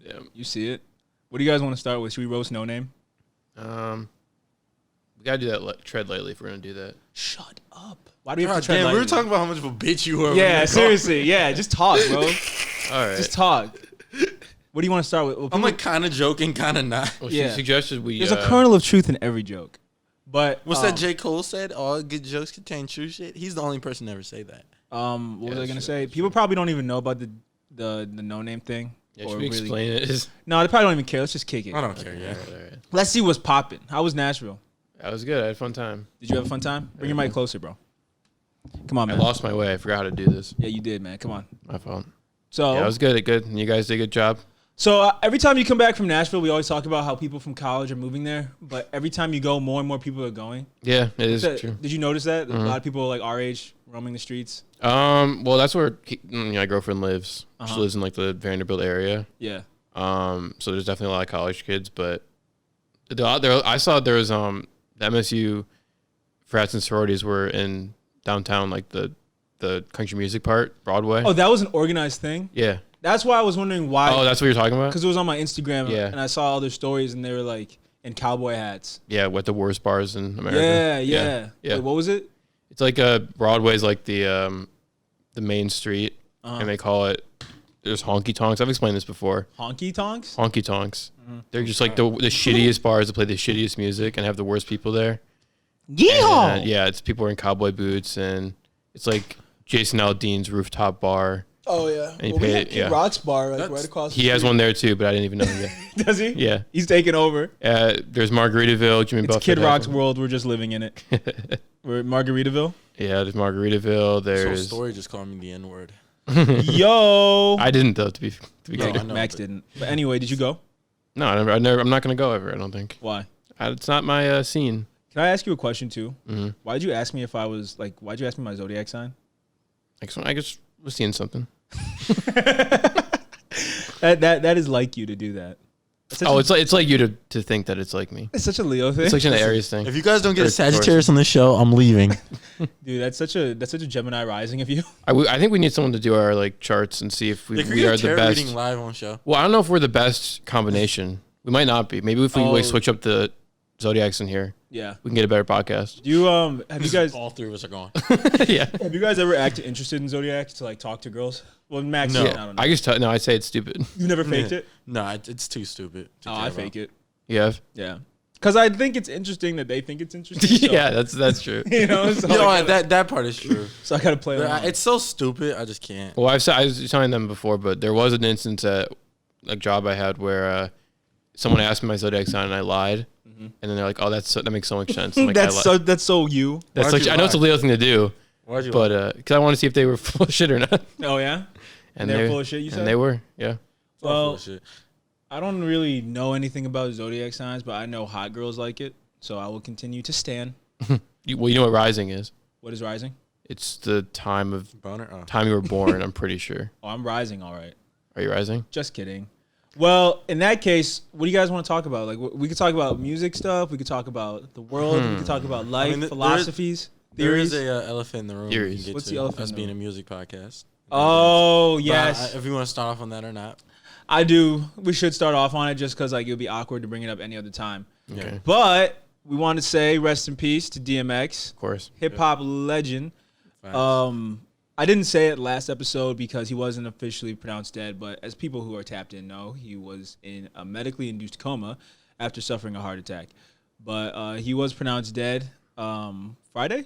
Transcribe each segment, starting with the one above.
Yeah. You see it. What do you guys want to start with? Should we roast Noname? We gotta do that. Tread lightly if we're gonna do that. Shut up. Why do we have to tread Damn, lightly? we were talking about how much of a bitch you were. Yeah, seriously. Yeah, just talk, bro. All right. Just talk. What do you want to start with? Well, I'm like kind of joking, kind of not. Well, Yeah. she suggested we. there's a kernel of truth in every joke. But What's that J. Cole said? All good jokes contain true shit. He's the only person to ever say that. What was I gonna say? People probably don't even know about the Noname thing. Yeah, should we explain it? No, they probably don't even care. Let's just kick it. I don't care. Yeah. All right. Let's see what's popping. How was Nashville? That was good. I had a fun time. Did you have a fun time? Bring your mic closer, bro. Come on, I man. lost my way. I forgot how to do this. Yeah, you did, man. Come on. My fault. So Yeah, it was good. Good. And you guys did a good job. So every time you come back from Nashville, we always talk about how people from college are moving there. But every time you go, more and more people are going. Yeah, it is true. Did you notice that? A lot of people like our age roaming the streets. Well, that's where my girlfriend lives. She lives in like the Vanderbilt area. Yeah. So there's definitely a lot of college kids, but I saw there was the MSU frats and sororities were in downtown, like the country music part, Broadway. Oh, that was an organized thing? Yeah. That's why I was wondering why. Oh, that's what you're talking about? Because it was on my Instagram, Yeah. and I saw all their stories, and they were like in cowboy hats. Yeah, with the worst bars in America. Yeah. Wait, what was it? It's like Broadway's like the main street, and they call it. There's honky tonks. I've explained this before. Honky tonks? Honky tonks. They're just like the shittiest bars that play the shittiest music and have the worst people there. Yeehaw! And, yeah, it's people wearing cowboy boots, and it's like Jason Aldean's rooftop bar. Oh yeah. And you pay it, Kid Rock's bar right across. He has one there too, but I didn't even know him yet. Does he? Yeah. He's taking over. There's Margaritaville. Jimmy It's Buffett. Kid has Rock's one. world. We're just living in it. We're at Margaritaville. Yeah, there's Margaritaville. So There's. story just called me the N word. Yo. I didn't though. To be Yeah, clear. I know, Max but- didn't. But anyway, did you go? No, I never. I'm not gonna go ever. I don't think. Why? It's not my scene. Can I ask you a question too? Mm-hmm. Why'd you ask me if I was like? Why'd you ask me my zodiac sign? I just was seeing something. That is like you to do that. It's like you to think that it's like me. It's such a Leo thing. It's like an Aries thing. If you guys don't get Or a Sagittarius on the show, I'm leaving. Dude, that's such a Gemini rising of you. I think we need someone to do our like charts and see if we are the best. Reading live on show. Well, I don't know if we're the best combination. We might not be. Maybe if we like switch up the zodiacs in here, Yeah. we can get a better podcast. Do you have you guys All three of us are gone. Yeah. have you guys ever acted interested in zodiacs to like talk to girls? Well, Max, No. I don't know. I just no. I'd say it's stupid. You never faked it? No, it's too stupid. to Oh, care I about. fake it. You have? Yeah. Because I think it's interesting that they think it's interesting. So, Yeah, that's true. You know, so, You know I what? gotta, That part is true. so I gotta play But along. it's so stupid. I just can't. Well, I was telling them before, but there was an instance at a job I had where someone asked me my zodiac sign and I lied, and then they're like, "Oh, that makes so much sense." I'm like, that's so you. That's Why'd like you I know it's a lie? Leo thing to do, Why'd you? but because I want to see if they were full of shit or not. Oh yeah. And They're full of shit. You said. And they were, yeah. Well, I don't really know anything about zodiac signs, but I know hot girls like it, so I will continue to stan. You know what rising is? What is rising? It's the time Boner. Oh. you were born. I'm pretty sure. Oh, I'm rising. All right. Are you rising? Just kidding. Well, in that case, what do you guys want to talk about? Like, we could talk about music stuff. We could talk about the world. We could talk about life, mean, philosophies, There theories. is a elephant in the room. Theories. We can get What's to the elephant us in the being a room? music podcast. Oh, But yes. if you want to start off on that or not. I do. We should start off on it just because like it would be awkward to bring it up any other time. Okay. But we want to say rest in peace to DMX, Of course. hip hop legend. Facts. I didn't say it last episode because he wasn't officially pronounced dead, but as people who are tapped in know, he was in a medically induced coma after suffering a heart attack. But he was pronounced dead Friday?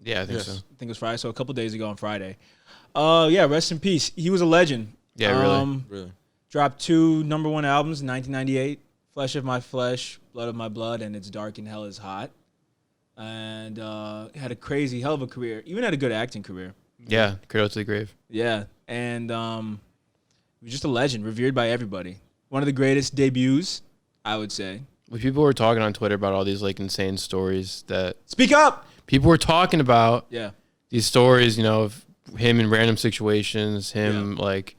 Yeah, I think Yes. so. I think it was Friday, so a couple days ago on Friday. Yeah, rest in peace. He was a legend. Yeah, really. Really. Dropped 2 #1 albums in 1998, Flesh of My Flesh, Blood of My Blood, and It's Dark and Hell is Hot. And had a crazy, hell of a career. Even had a good acting career. Yeah, cradle to the grave. Yeah, and he was just a legend, revered by everybody. One of the greatest debuts, I would say. When people were talking on Twitter about all these like insane stories that Speak up! people were talking about, Yeah. these stories, you know, of him in random situations, him like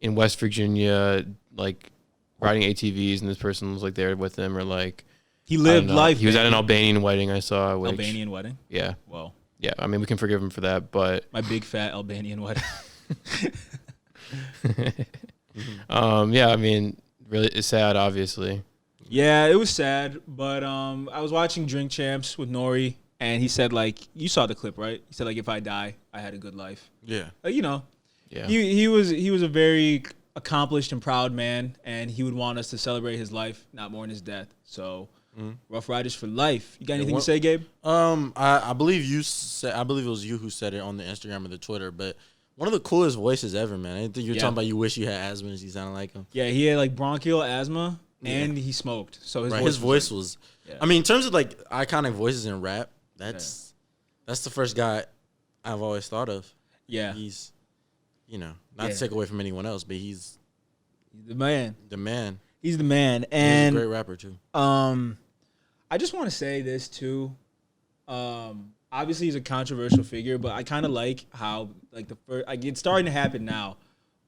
in West Virginia, like riding ATVs, and this person was like there with him, or like He lived life. He was man. at an Albanian wedding I saw. Which, Albanian wedding? Yeah, Whoa. yeah. I mean, we can forgive him for that, but My big fat Albanian wedding. Yeah, I mean, really, it's sad, obviously. Yeah, it was sad, but I was watching Drink Champs with Nori, and he said like, you saw the clip, right? He said like, if I die, I had a good life. Yeah. Like, you know, Yeah. he was a very accomplished and proud man, and he would want us to celebrate his life, not mourn his death. So, Rough Riders for life. You got anything to say, Gabe? I believe you said. I believe it was you who said it on the Instagram or the Twitter. But one of the coolest voices ever, man. I think you're talking about. You wish you had asthma, and you sounded like him. Yeah, he had like bronchial asthma, and he smoked. So his voice was. I mean, in terms of like iconic voices in rap, that's the first guy I've always thought of. Yeah, he's, not to take away from anyone else, but he's the man. The man. He's the man, and he's a great rapper too. I just want to say this too. Obviously, he's a controversial figure, but I kind of like how like it's starting to happen now.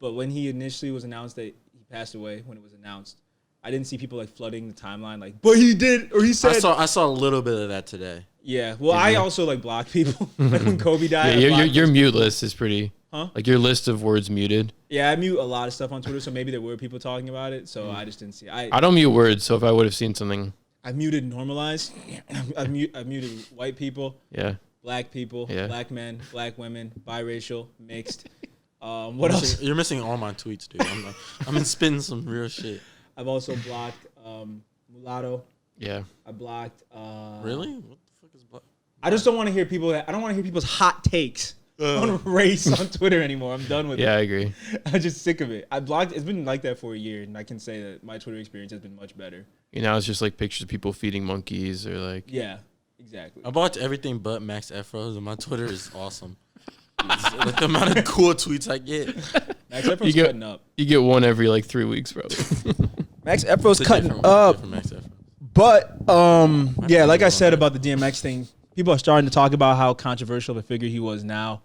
But when he initially was announced that he passed away, when it was announced, I didn't see people like flooding the timeline like, but he did, or he said. I saw a little bit of that today. Yeah, well, I also like block people. Like when Kobe died. Yeah, your mute list is pretty. Huh? Like your list of words muted. Yeah, I mute a lot of stuff on Twitter, so maybe there were people talking about it. So I just didn't see. I don't mute words, so if I would have seen something. I've muted normalized. I've muted white people. Yeah. Black people. Yeah. Black men. Black women. Biracial. Mixed. What else? You're missing all my tweets, dude. I'm been spitting some real shit. I've also blocked mulatto. Yeah. I blocked. Really? What the fuck is black? I just don't want to hear people. I don't want to hear people's hot takes on race on Twitter anymore. I'm done with it. Yeah, I agree. I'm just sick of it. I blocked. It's been like that for a year, and I can say that my Twitter experience has been much better. It's just like pictures of people feeding monkeys or like. Yeah, exactly. I blocked everything but Max Efros, and my Twitter is awesome. Like the amount of cool tweets I get. Max Efro's cutting up. You get one every like 3 weeks, bro. Max Efro's cutting up. Max Efro. But yeah, like I said about the DMX thing, people are starting to talk about how controversial of a figure he was now,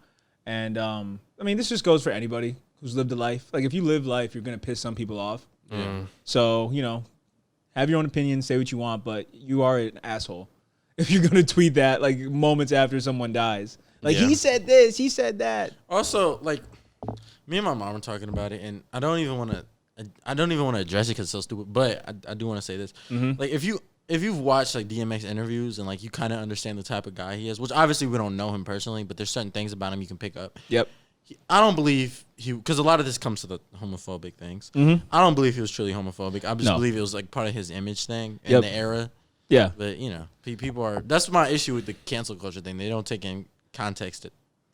and I mean, this just goes for anybody who's lived a life. Like if you live life, you're gonna piss some people off. So have your own opinion, say what you want, but you are an asshole if you're gonna tweet that like moments after someone dies. Like he said this, he said that. Also, like me and my mom were talking about it, and I don't even want to address it because it's so stupid. But I do want to say this: like if you've watched like DMX interviews and like you kind of understand the type of guy he is, which obviously we don't know him personally, but there's certain things about him you can pick up. Yep. I don't believe because a lot of this comes to the homophobic things. I don't believe he was truly homophobic. I just believe it was like part of his image thing in the era. Yeah. But people are. That's my issue with the cancel culture thing. They don't take in context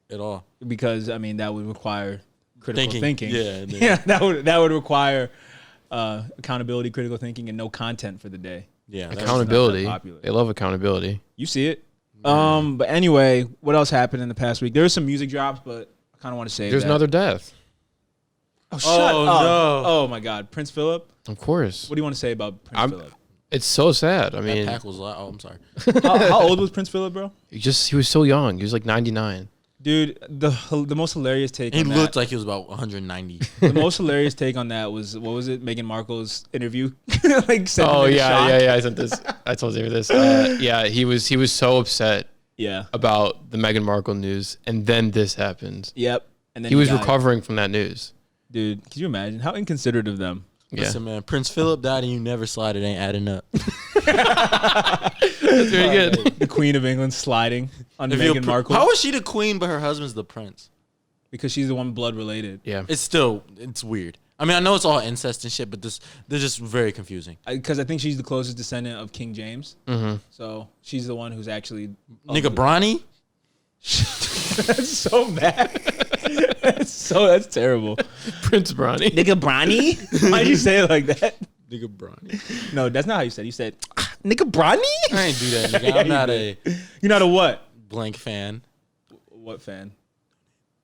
at all. Because I mean that would require critical thinking. Yeah. Yeah, that would require accountability, critical thinking, and no content for the day. Yeah, accountability. They love accountability. You see it. But anyway, what else happened in the past week? There were some music drops, but I kind of want to say there's another death. Oh, shut up. No. Oh my God, Prince Philip. Of course. What do you want to say about Prince Philip? It's so sad. I mean, that pack was loud. Oh, I'm sorry. How old was Prince Philip, bro? He was so young. He was like 99. Dude, the most hilarious take. He on looked that, like he was about 190. The most hilarious take on that was, what was it? Meghan Markle's interview. Like, oh yeah. I sent this. I told you this. Yeah, he was so upset. Yeah. About the Meghan Markle news, and then this happened. Yep. And then he was recovering from that news. Dude, can you imagine how inconsiderate of them? Listen, man, Prince Philip died and you never slide. It ain't adding up. That's very good. The Queen of England sliding on Meghan Markle. How is she the queen, but her husband's the prince? Because she's the one blood related. Yeah. It's weird. I mean, I know it's all incest and shit, but they're just very confusing. Because I think she's the closest descendant of King James. So she's the one who's actually... Nigga Bronny? That's so bad. That's terrible. Prince Bronny. Nigga Bronny? Why'd you say it like that? Nigga Bronny. No, that's not how you said it. You said, nigga Bronny? I ain't do that, nigga. I'm not a... You're not a what? Blank fan. What fan?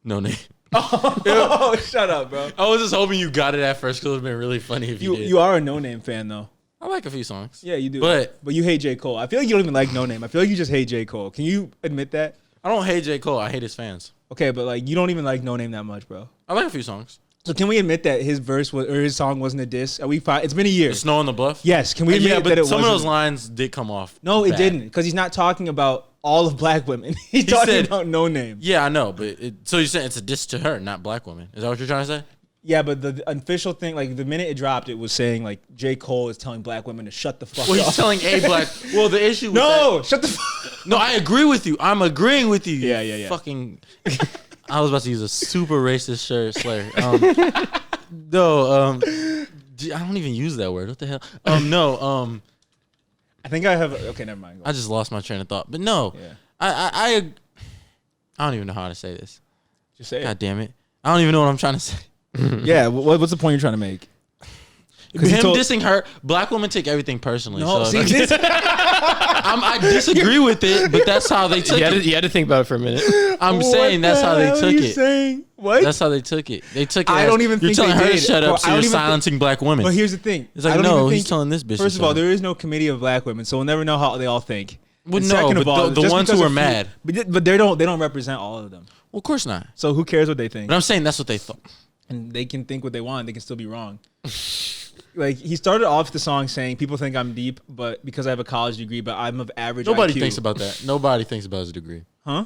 Noname. Oh, shut up, bro. I was just hoping you got it at first because it would have been really funny if you did. You are a Noname fan, though. I like a few songs. Yeah, you do. But you hate J. Cole. I feel like you don't even like Noname. I feel like you just hate J. Cole. Can you admit that? I don't hate J. Cole. I hate his fans. Okay, but like you don't even like Noname that much, bro. I like a few songs. So can we admit that his verse or his song wasn't a diss? Are we fine? It's been a year. Snow on the Bluff? Yes. Can we admit that it wasn't? Some of those lines did come off. No, it bad. didn't. Because he's not talking about all of black women. He's talking about Noname. Yeah, I know. But so you're saying it's a diss to her, not black women. Is that what you're trying to say? Yeah, but the official thing, like the minute it dropped, it was saying like J. Cole is telling black women to shut the fuck Well, up. he's telling a black. Well, the issue. With No, shut the fuck. No, I agree with you. I'm agreeing with you. Yeah. Fucking. I was about to use a super racist slur. No, I don't even use that word. What the hell? No, I think I have. Okay, never mind. I just lost my train of thought. But no, Yeah. I don't even know how to say this. Just say God it. damn it! I don't even know what I'm trying to say. Yeah, what's the point you're trying to make? Him dissing her, black women take everything personally. No, so see, I disagree with it, but that's how they took it. You had to think about it for a minute. I'm saying that's how they took it. Saying? What? That's how they took it. They took it. I don't even you're think telling they her did. to shut Bro, up, so I don't you're even silencing black women. But here's the thing. It's like, I don't no, even he's think, telling this bitch. First to of all, shut up. there is no committee of black women, so we'll never know how they all think. Well, And no, second of but all, the just ones because who are a few- mad. but they don't represent all of them. Well, of course not. So who cares what they think? But I'm saying that's what they thought. And they can think what they want. They can still be wrong. Like he started off the song saying, "People think I'm deep, but because I have a college degree, but I'm of average Nobody IQ." thinks about that. Nobody thinks about his degree. Huh?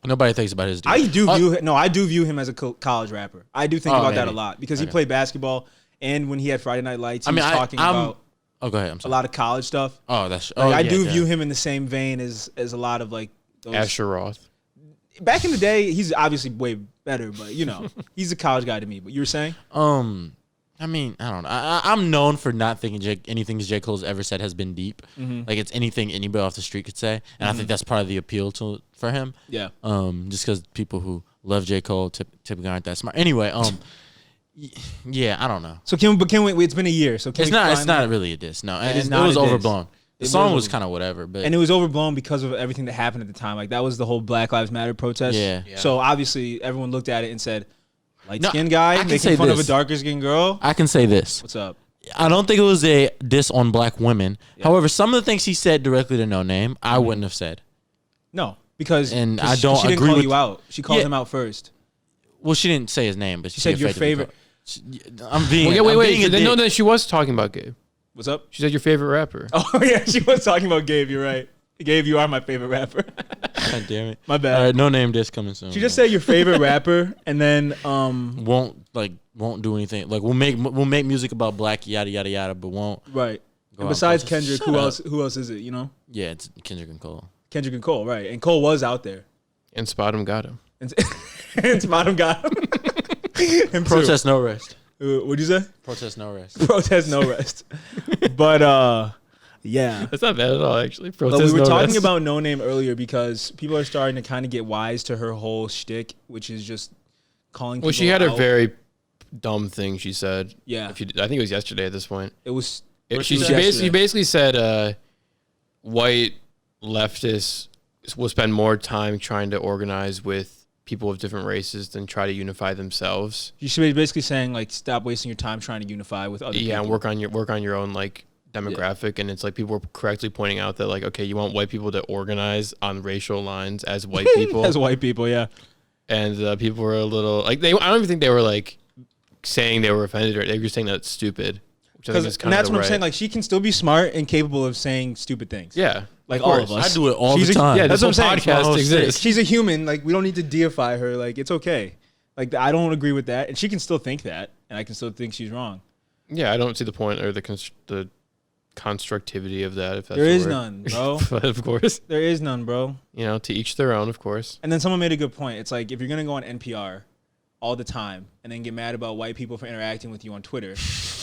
Nobody thinks about his degree. I do view him as a college rapper. I do think Oh, about that a maybe. lot because he Okay. played basketball, and when he had Friday Night Lights, he was talking about Oh, go ahead. I'm a sorry. lot of college stuff. Oh, that's. Like, I do yeah. view him in the same vein as a lot of like those. Asher Roth. Back in the day, he's obviously way better, but you know, he's a college guy to me. But you were saying? I mean, I don't know. I'm known for not thinking anything J. Cole's ever said has been deep. Like it's anything anybody off the street could say, and I think that's part of the appeal for him. Yeah. Just because people who love J. Cole typically aren't that smart. Anyway, yeah, I don't know. So can we? It's been a year, so It's not really a diss. No, and is it not was a diss. overblown. The It song was was kind of whatever, but and it was overblown because of everything that happened at the time. Like that was the whole Black Lives Matter protest. Yeah. So obviously everyone looked at it and said, light No, skinned I guy can making say fun of a this. darker skinned girl. I can say this. What's up? I don't think it was a diss on black women. However, some of the things he said directly to Noname, I wouldn't have said. No, because And 'cause I don't she didn't agree call with- you out. She called Yeah. him out first. Well, she didn't say his name, but she said your effectively favorite- called- I'm being. Well, yeah, I'm wait. being a Then, no, dick. then she was talking about Gabe. What's up? She said your favorite rapper. Oh yeah, she was talking about Gabe. You're right. Gabe, you are my favorite rapper. God damn it. My bad. All right, no name diss coming soon. She just said your favorite rapper, and then won't do anything. Like we'll make music about black yada yada yada, but won't. right. Go And out besides and Kendrick, shut who up. else? Who else is it? You know, Yeah, it's Kendrick and Cole. Kendrick and Cole, right? And Cole was out there, And Spot him got him. and Bottom got him. Him too. Protest no rest. What'd you say? Protest no rest. Protest no rest. But yeah. That's not bad at all, actually. But Protest we were no talking rest. about Noname earlier because people are starting to kind of get wise to her whole shtick, which is just calling. Well, she people had a out. very dumb thing she said. Yeah. I think it was yesterday at this point. It was. She yesterday. basically said white leftists will spend more time trying to organize with people of different races than try to unify themselves. You should be basically saying like, stop wasting your time trying to unify with other people. Yeah, and work on your own like demographic. And it's like people were correctly pointing out that like, okay, you want white people to organize on racial lines as white people. As white people, yeah. And people were a little like I don't even think they were like saying they were offended, or they were just saying that's stupid. Which I think is And kind that's of what I'm saying. Like, she can still be smart and capable of saying stupid things. yeah, Like of all course. of us. I do it all She's the a- time. Yeah, That's this what whole I'm saying. podcast Oh, exists. She's a human. Like, we don't need to deify her. Like, it's okay. Like, I don't agree with that. And she can still think that. And I can still think she's wrong. Yeah, I don't see the point or the constructivity of that. If that's There the is word. none, bro. But of course, There is none, bro. you know, to each their own. Of course. And then someone made a good point. It's like, if you're going to go on NPR all the time and then get mad about white people for interacting with you on Twitter,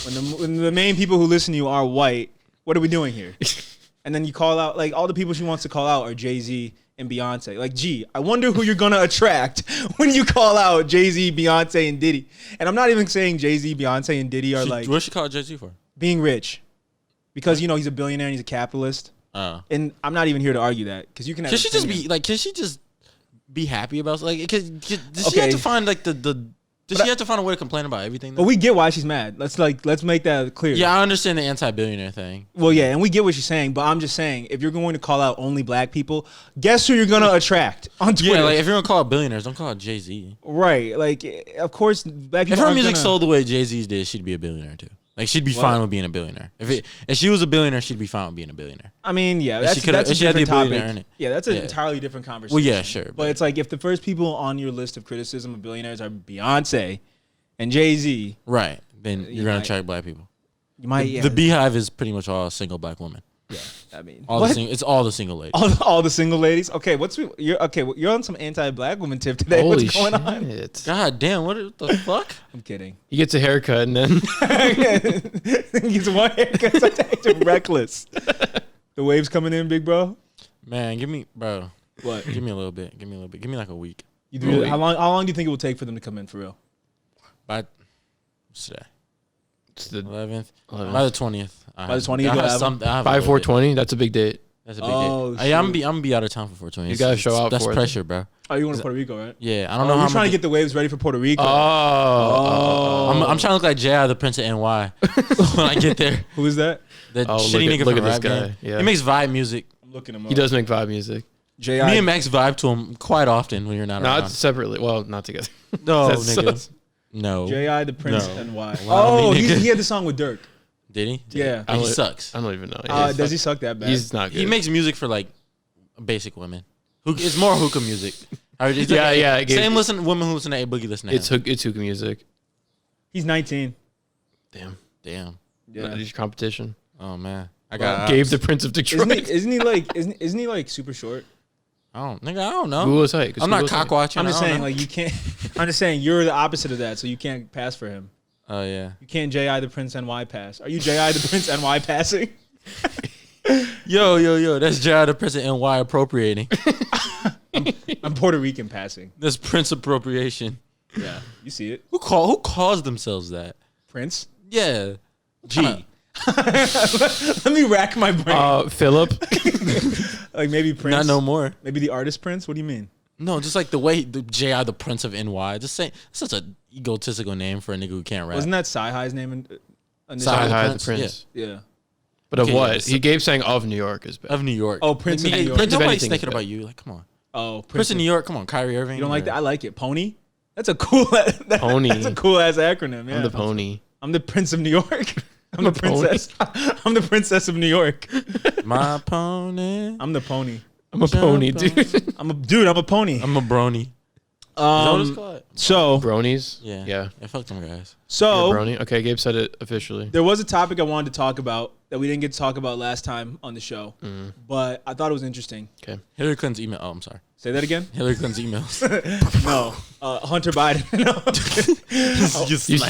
when the main people who listen to you are white, what are we doing here? And then you call out, like, all the people she wants to call out are Jay-Z and Beyonce. Like, gee, I wonder who you're going to attract when you call out Jay-Z, Beyonce, and Diddy. And I'm not even saying Jay-Z, Beyonce, and Diddy are like What she call Jay-Z for? being rich. Because, you know, he's a billionaire and he's a capitalist. And I'm not even here to argue that. Because you can have Can she just opinion. be like? Can she just be happy about like? Does she Okay. have to find like Does she have to find a way to complain about everything? But we get why she's mad. Let's make that clear. Yeah, I understand the anti-billionaire thing. Well, yeah, and we get what she's saying, but I'm just saying, if you're going to call out only black people, guess who you're gonna attract on Twitter? Yeah, like if you're gonna call out billionaires, don't call out Jay-Z. Right, like of course, black people. If her aren't music gonna- sold the way Jay-Z's did, she'd be a billionaire too. Like she'd be fine with being a billionaire. If she was a billionaire, she'd be fine with being a billionaire. I mean, yeah, If that's a she had the different ability to topic. earn it. Yeah, that's an Yeah. entirely different conversation. Well, yeah, sure, But it's like if the first people on your list of criticism of billionaires are Beyonce and Jay-Z, right, then You you're gonna might- attract black people. you might. The Beehive is pretty much all single black women. Yeah, I mean, All what? it's all the single ladies. all the single ladies. Okay, you're on some anti-black woman tip today. Holy What's going on? shit. God damn, what the fuck? I'm kidding. He gets a haircut and then He's one haircut. Such acting reckless. The waves coming in, big bro. Man, give me a little bit. Give me like a week. How long do you think it will take for them to come in for real? By what's today? it's the 11th. 11th. By the 20th. By the 20th, you'll have them? by 420. That's a big date. That's a big Oh, day. Hey, I'm gonna be out of town for 420. You gotta show out That's for it. pressure, bro. Oh, you want to Puerto Rico, right? Yeah, I don't know how You're I'm trying to get the waves ready for Puerto Rico. I'm trying to look like J.I. the Prince of NY when I get there. Who is that? That Oh, shitty nigga look from at this Rap guy. Game. Yeah. He makes vibe music. I'm looking him up. He does make vibe music. J.I. Me and Max vibe to him quite often when you're not Not around. separately. Well, not together. No, That's nigga. so- No. J.I. the Prince No. NY. Wow, Oh, me, nigga. he had the song with Dirk. Did he? Yeah. He sucks. I don't even know. Does he suck that bad? He's not good. He makes music for like basic women. It's more hookah music. It's Yeah, like, yeah, Same women who listen to A Boogie listen to It's him. hookah music. He's 19. Damn. Damn. Yeah. Your competition. Oh man. I got Gabe the Prince of Detroit. Isn't he like super short? I don't know. Google's height. I'm not cock watching. I'm just I don't saying, know. like you can't. I'm just saying you're the opposite of that, so you can't pass for him. Oh yeah. You can't J.I. the Prince NY pass. Are you J.I. the Prince NY passing? Yo. That's J.I. the Prince of NY appropriating. I'm Puerto Rican passing. That's Prince appropriation. Yeah, you see it, Who calls themselves that? Prince. Yeah. G. Let me rack my brain. Philip. Like maybe Prince. Not no more. Maybe the artist Prince. What do you mean? No, just like the way the J.I. the Prince of NY. Just say such an egotistical name for a nigga who can't rap. Wasn't that Sci-Hi's name? Sci-Hi Hi, the Prince, Prince. Yeah. But of Okay, what? yeah, He gave saying of New York is bad. of New York. Oh, Prince of Nigga, New York. Prince of Nobody's anything thinking about about you. Like, come on. Oh, Prince of New York. Come on, Kyrie Irving. You don't like that? I like it. Pony. That's a cool. Pony. That's a cool ass acronym. Yeah. I'm the pony. I'm the Prince of New York. I'm the pony. princess. I'm the princess of New York. My pony. I'm the pony. I'm a pony, dude. I'm a pony. I'm a brony. Is that what it's called? So Bronies? Yeah. Yeah. Yeah, fuck them guys. so You're a brony? Okay, Gabe said it officially. there was a topic I wanted to talk about that we didn't get to talk about last time on the show, but I thought it was interesting. Okay. Hillary Clinton's email. Oh, I'm sorry. Say that again. Hillary Clinton's emails. No, Hunter Biden. No.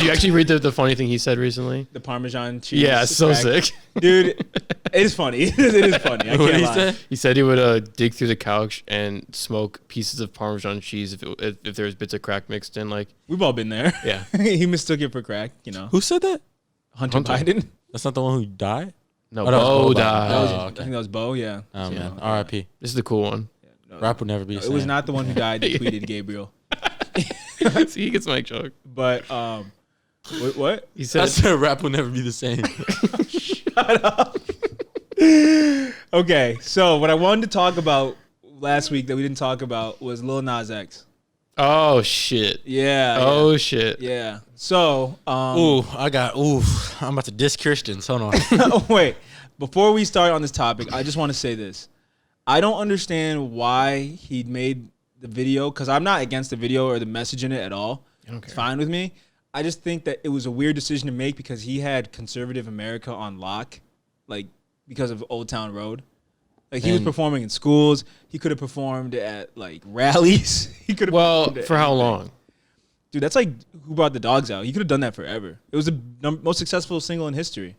You actually read the funny thing he said recently? The Parmesan cheese. Yeah, it's so crack. sick. Dude. It is funny. It is funny. I What can't did he lie. say? He said he would dig through the couch and smoke pieces of Parmesan cheese if there was bits of crack mixed in. Like, We've all been there. yeah. He mistook it for crack. You know, Who said that? Hunter Hunter. Biden. That's not the one who died? No, Oh, that was Bo Bo Biden. died. Oh, I okay. think that was Bo. Yeah. Oh, Yeah. man. R.I.P. This is the cool one. No, Rap will never be the it was same. not the one who died that tweeted Gabriel. See, he gets my joke. But what? He I said, said rap will never be the same. Okay, so what I wanted to talk about last week that we didn't talk about was Lil Nas X. oh, shit. Yeah. Oh, shit. Yeah. So, I'm about to diss Christians. Hold on. wait. Before we start on this topic, I just want to say this. I don't understand why he made the video, because I'm not against the video or the message in it at all. I don't It's care. fine with me. I just think that it was a weird decision to make because he had conservative America on lock, like because of Old Town Road. Like he was And- performing in schools. He could have performed at like rallies. He could have. Well, for how long? Dude, that's like Who Brought the Dogs Out. He could have done that forever. It was the most successful single in history.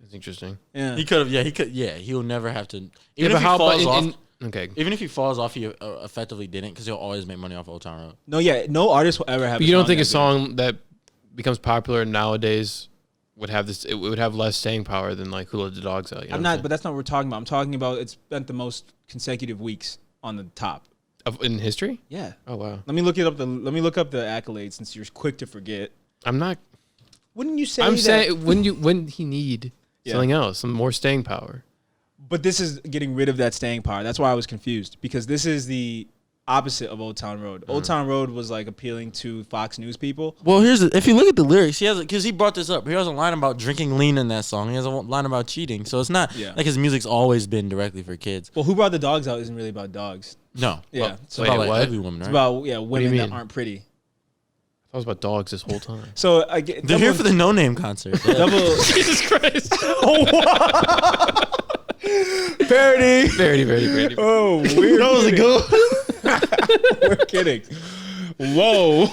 That's interesting. Yeah. He could have. Yeah, he could. Yeah, he'll never have to. Yeah, Even but if he how falls about off. okay. Even if he falls off, he effectively didn't because he'll always make money off Old Town Road. No, yeah, no artist will ever have. But you don't think a that big. song that becomes popular nowadays would have this? It would have less staying power than like Who Let the Dogs Out. You know I'm what not, but that's not what we're talking about. I'm talking about it spent the most consecutive weeks on the top. in history. Yeah. Oh wow. Let me look it up. Let me look up the accolades since you're quick to forget. I'm not. Wouldn't you say? I'm that, saying when he need Yeah. something else, some more staying power. But this is getting rid of that staying power. That's why I was confused because this is the opposite of Old Town Road. Old Town Road was like appealing to Fox News people. Well, if you look at the lyrics, he has because he brought this up. He has a line about drinking lean in that song. He has a line about cheating. So it's not like his music's always been directly for kids. Well, Who Brought the Dogs Out isn't really about dogs. No. Yeah. It's So about wait, like what? ugly women, it's right? about do you women that mean? aren't pretty. I was about dogs this whole time. So I get They're here for the Noname concert. double Jesus Christ. parody. Oh, weird. That was a good. We're kidding. Whoa.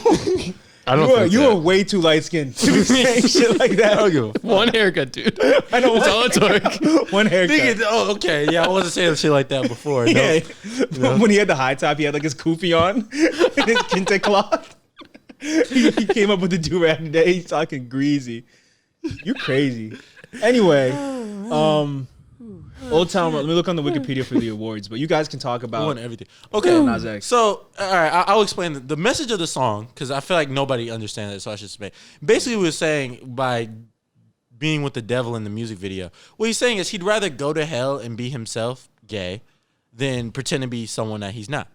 I don't think You that. are way too light skinned to be saying shit like that. One haircut, dude. I know That's all it took. one haircut. Oh, okay. Yeah, I wasn't saying shit like that before. No. Yeah. When he had the high top, he had like his kufi on and his kente cloth. He came up with the do-rag today. He's talking greasy. You crazy. Anyway, Old Town Road. Let me look on the Wikipedia for the awards, but you guys can talk I about want everything. Okay, Lil Nas X. so all right, I'll explain the message of the song because I feel like nobody understands it, so I should explain. Basically, we were saying by being with the devil in the music video, what he's saying is he'd rather go to hell and be himself, gay, than pretend to be someone that he's not.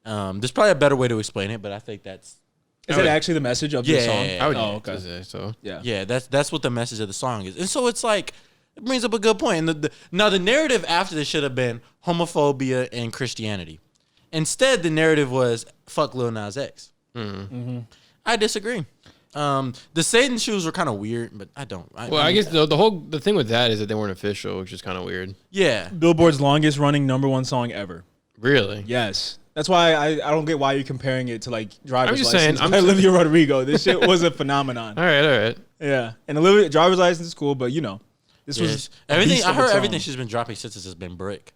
There's probably a better way to explain it, but I think that's Is that actually the message of the song? Yeah. I would okay. say so. yeah. That's what the message of the song is, and so it's like. It brings up a good point. And now the narrative after this should have been homophobia and Christianity. Instead, the narrative was fuck Lil Nas X. Mm-hmm. I disagree. The Satan shoes were kind of weird, but I don't. I guess the thing with that is that they weren't official, which is kind of weird. Yeah. Billboard's longest running #1 song ever. Really? Yes. That's why I don't get why you're comparing it to like Driver's just License saying, by Olivia Rodrigo. This shit was a phenomenon. All right. Yeah. And Olivia Driver's License is cool, but you know. This was everything. beast I of heard its everything own. she's been dropping since has been brick.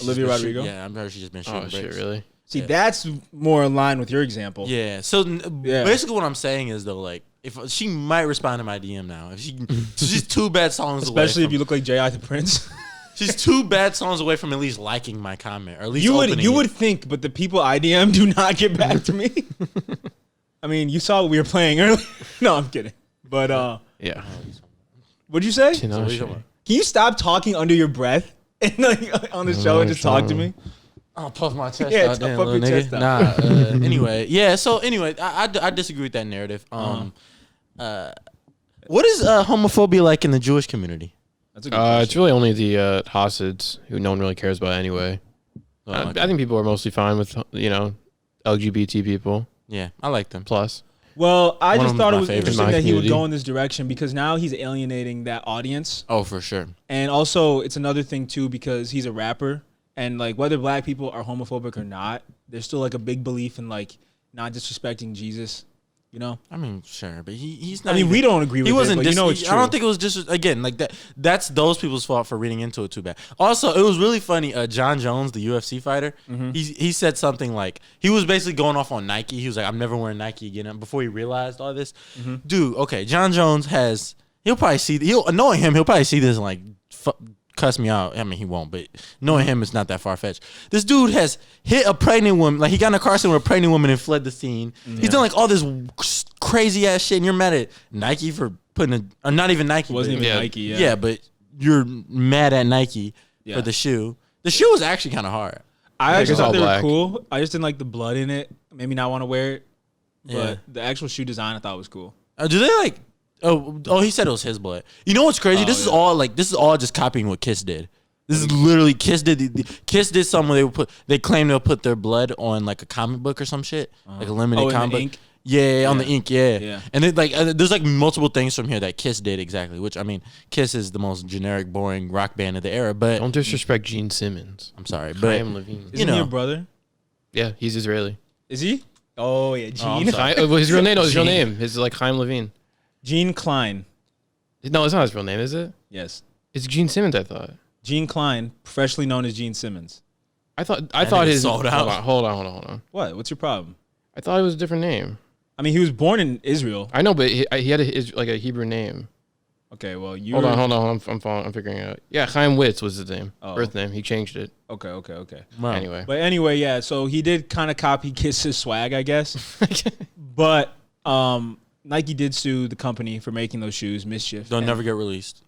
Olivia Rodrigo? Yeah, I'm heard she's just been shooting Oh bricks. shit, really? See, that's more in line with your example. Yeah. So Yeah. basically, what I'm saying is though, like, if she might respond to my DM now, if she's two bad songs away. Especially if from- you look like J.I. the Prince. She's two bad songs away from at least liking my comment, or at least you opening would it. think, but the people I DM do not get back to me. I mean, you saw what we were playing earlier. No, I'm kidding. But Yeah. what'd you say? You know, So what are you shit. talking about? Can you stop talking under your breath and like on the show and just talk to me? I'll puff my chest Yeah, out, damn, puff little your nigga. chest out. Nah. Anyway, yeah. So anyway, I disagree with that narrative. What is homophobia like in the Jewish community? That's a good It's really only the Hasids who no one really cares about anyway. Oh, okay. I think people are mostly fine with LGBT people. Yeah, I like them. Plus, Well, I One just of thought it my was favorites. interesting In my that he would community. go in this direction because now he's alienating that audience. Oh, for sure. And also, it's another thing, too, because he's a rapper. And, like, whether black people are homophobic or not, there's still, like, a big belief in, like, not disrespecting Jesus, you know? I mean, sure, but he's not. I mean, even- we don't agree with He wasn't. it, but you know it's true. I don't think it was just again like that. That's those people's fault for reading into it too bad. Also, it was really funny. John Jones, the UFC fighter, he said something like he was basically going off on Nike. He was like, "I'm never wearing Nike again." And before he realized all this, dude. Okay, John Jones has. He'll probably see. Knowing him, he'll probably see this and like cuss me out. I mean, he won't, but knowing him, it's not that far fetched. This dude has hit a pregnant woman. Like he got in a car accident with a pregnant woman and fled the scene. He's done like all this crazy ass shit, and you're mad at Nike for putting or not even Nike. It wasn't but- even Yeah. Nike, yeah. yeah, but you're mad at Nike Yeah. for the shoe. The shoe was actually kind of hard. I Yeah, actually it's thought all they were black. cool. I just didn't like the blood in it. Made me not want to wear it. But Yeah. the actual shoe design I thought was cool. Do they like? Oh, he said it was his blood. You know what's crazy? Oh, This is yeah. all just copying what Kiss did. This is literally Kiss did. Kiss did something where they claimed they'll put their blood on like a comic book or some shit, like a limited Oh, in the comic book. ink? Yeah, on the Yeah. ink, yeah. Yeah. And then like there's like multiple things from here that Kiss did exactly. Which I mean, Kiss is the most generic, boring rock band of the era. But don't disrespect Gene Simmons. I'm sorry, but Chaim Levine. Isn't know. he your brother? Yeah, he's Israeli. Is he? Oh, yeah. I'm Gene. sorry. Well, his real name. No, his real Gene. name. His like Chaim Levine. Gene Klein. No, it's not his real name, is it? Yes. It's Gene Simmons. I thought. Gene Klein, professionally known as Gene Simmons. I thought nigga his. sold out. Hold on. What? What's your problem? I thought it was a different name. I mean, he was born in Israel. I know, but he had like a Hebrew name. Okay, well, you. Hold on. I'm figuring it out. Yeah, Chaim Witz was his name. Oh. Birth name. He changed it. Okay. wow. Anyway. But anyway, yeah. So he did kind of copy Kiss's swag, I guess. But Nike did sue the company for making those shoes, Mischief. they'll And- never get released.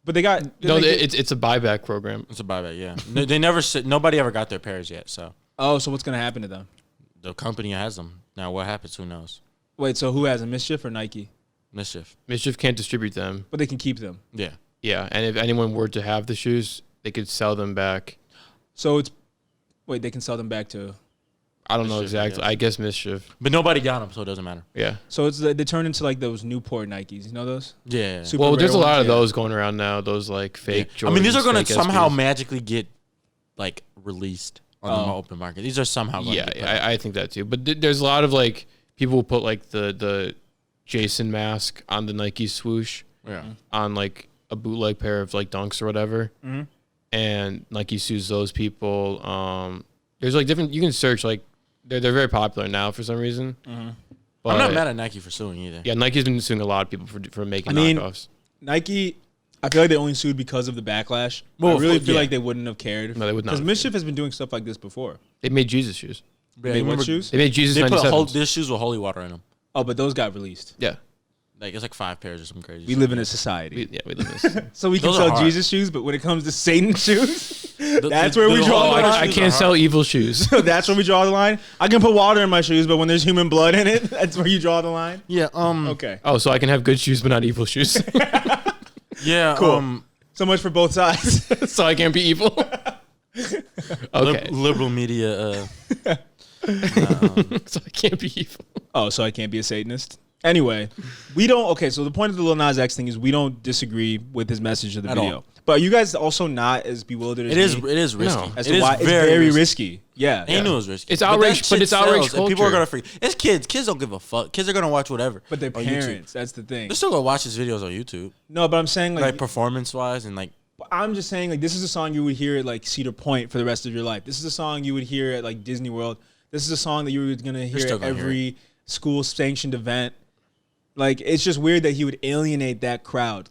But they got. No, they- it's a buyback program. It's a buyback, yeah. They never said nobody ever got their pairs yet. So Oh, so what's gonna happen to them? the company has them now. What happens? Who knows? Wait, so who has a Mischief or Nike? Mischief. Mischief can't distribute them. But they can keep them. Yeah. Yeah, and if anyone were to have the shoes, they could sell them back. So it's. Wait, they can sell them back to. I don't know Mischief, exactly. yeah. I guess Mischief. But nobody got them, so it doesn't matter. Yeah. So they turn into like those Newport Nikes. You know those? Yeah. Super Well, rare there's a lot ones, of yeah. those going around now. Those like fake. I mean, these are Jordans, going to fake somehow SBs. magically get like released on the open market. These are somehow going to get put out. I think that too. But there's a lot of like people who put like the Jason mask on the Nike swoosh Yeah. on like a bootleg pair of like Dunks or whatever, and Nike sues those people. There's like different. You can search like they're very popular now for some reason. But I'm not mad at Nike for suing either. Yeah, Nike's been suing a lot of people for making I mean, knockoffs. Nike, I feel like they only sued because of the backlash. Well, I really feel yeah. like they wouldn't have cared. No, they would not Because have Mischief has been doing stuff like this before. They made Jesus shoes. Yeah, Made you what remember- shoes? They made Jesus They put 97s. their shoes with holy water in them. Oh, but those got released. Yeah, Like it's like 5 pairs or something crazy. We live in a society. we live in this. So we can Those are sell hard. Jesus shoes, but when it comes to Satan shoes, that's the- where we the draw whole the lot of line. I shoes can't are sell evil shoes. That's where we draw the line. I can put water in my shoes, but when there's human blood in it, that's where you draw the line. Yeah. Okay. Oh, so I can have good shoes but not evil shoes. Yeah. Cool. So much for both sides. So I can't be evil. Okay. Liberal media. So I can't be evil. Oh, so I can't be a Satanist? Anyway, we don't. Okay, so the point of the Lil Nas X thing is we don't disagree with his message of the At video. all. But are you guys also not as bewildered as It is. me It is risky. No. as It to is why it's very risky? Yeah. He knew it was risky. It's But outrage- that but shit it's outrage sells, and people are culture. gonna freak. It's kids. Kids don't give a fuck. Kids are gonna watch whatever. But their on YouTube. parents, that's the thing. They're still gonna watch his videos on YouTube, No, but I'm saying like like performance wise, and like I'm just saying like this is a song you would hear at like Cedar Point for the rest of your life. This is a song you would hear at like Disney World. This is a song that you were gonna hear still at gonna hear every school sanctioned event. Like it's just weird that he would alienate that crowd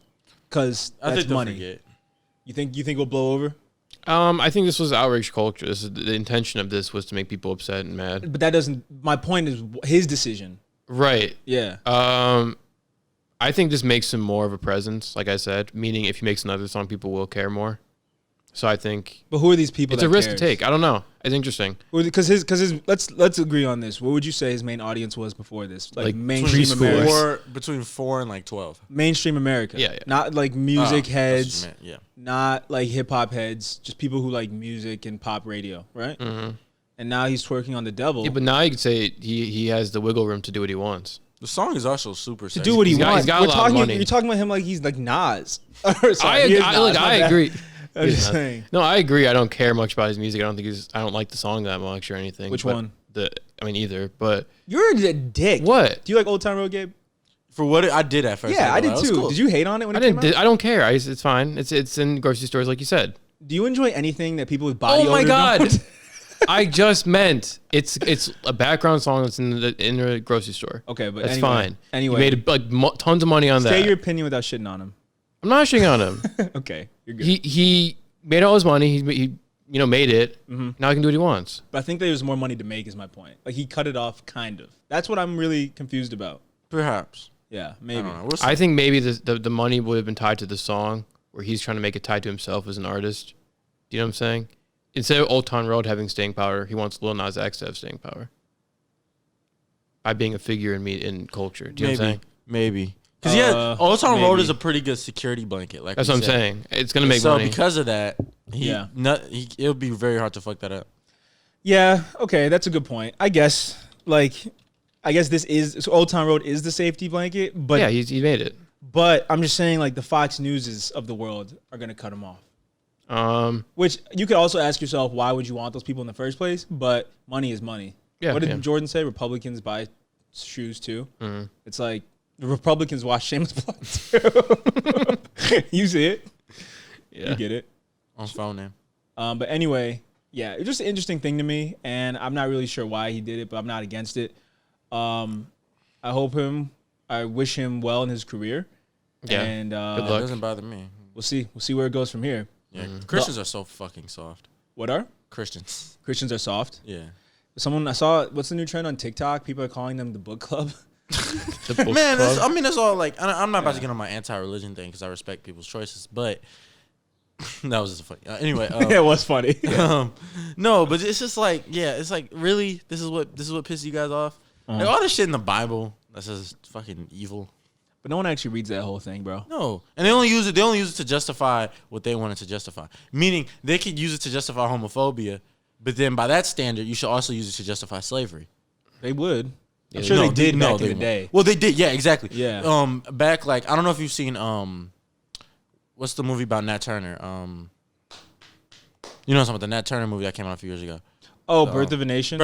because I that's think they'll money. forget. You think it'll blow over? I think this was outrage culture. This is, the intention of this was to make people upset and mad. But that doesn't. My point is his decision. Right. Yeah. I think this makes him more of a presence, like I said, meaning if he makes another song, people will care more. So I think But who are these people? it's that a risk cares? to take. I don't know. It's interesting. Because his let's agree on this. What would you say his main audience was before this? Like mainstream preschoolers. America. Between 4 and like 12. Mainstream America. Yeah, yeah. Not like music Oh, heads. that's what you meant, Not like hip hop heads. Just people who like music and pop radio, right? Mm-hmm. And now he's twerking on the devil Yeah, but now you could say he has the wiggle room to do what he wants. The song is also super to do what he He's got- wants. he's got a lot of money. You're talking about him like he's like Nas. Or sorry, he is Nas, I my bad. agree. I'm He's just not- saying. No, I agree. I don't care much about his music. I don't like the song that much or anything. Which but one? Either. But You're a dick. what? Do you like Old Town Road, Gabe? For what I did at first. Yeah, I did That was too. cool. Did you hate on it when I it came didn't. out? I don't care. It's fine. It's in grocery stores, like you said. Do you enjoy anything that people with body Oh my odor god! don't? I just meant it's a background song that's in the grocery store. Okay, but That's anyway, fine. Anyway, you made like tons of money on say that. your opinion without shitting on him. I'm not shitting on him. Okay, you're good. he made all his money. He made it. Mm-hmm. Now he can do what he wants. But I think there was more money to make. Is my point. Like he cut it off, kind of. That's what I'm really confused about. Perhaps. Yeah, I maybe. don't know. We'll see. I think maybe the money would have been tied to the song, where he's trying to make it tied to himself as an artist. Do you know what I'm saying? Instead of Old Town Road having staying power, he wants Lil Nas X to have staying power by being a figure in culture. Do you know what I'm saying? Maybe. Because Old Town Road maybe. is a pretty good security blanket. Like That's we what I'm said. saying. It's gonna make so money. because of that, Yeah. it'll be very hard to fuck that up. Yeah. Okay, that's a good point. I guess. This is so Old Town Road is the safety blanket, but Yeah, he made it. But I'm just saying, like the Fox Newses of the world are gonna cut him off. Which you could also ask yourself, why would you want those people in the first place? But money is money. Yeah, What did yeah. Jordan say? Republicans buy shoes too. Mm-hmm. It's like the Republicans watch Shameless Blood too. You see it. Yeah. You get it. On phone name. But anyway, yeah, it's just an interesting thing to me, and I'm not really sure why he did it, but I'm not against it. I wish him well in his career. Yeah. And Good It luck. doesn't bother me. we'll see where it goes from here. Yeah. Christians are so fucking soft. What are? Christians. Christians are soft. Yeah. Someone I saw. What's the new trend on TikTok? People are calling them the book club. The book Man, club. that's all like. I'm not about to get on my anti-religion thing because I respect people's choices, but that was just funny. Anyway, It was funny. no, but it's just like, yeah, it's like really, this is what pisses you guys off. Like all this shit in the Bible that says fucking evil. But no one actually reads that whole thing, bro. No, and they only use it to justify what they wanted to justify. Meaning they could use it to justify homophobia, But then by that standard, you should also use it to justify slavery. They would. Yeah, I'm sure they did back in the won't. day. Well, they did. Yeah, exactly. Yeah. Back like I don't know if you've seen what's the movie about Nat Turner? You know something about the Nat Turner movie that came out a few years ago. Oh, Birth of a Nation.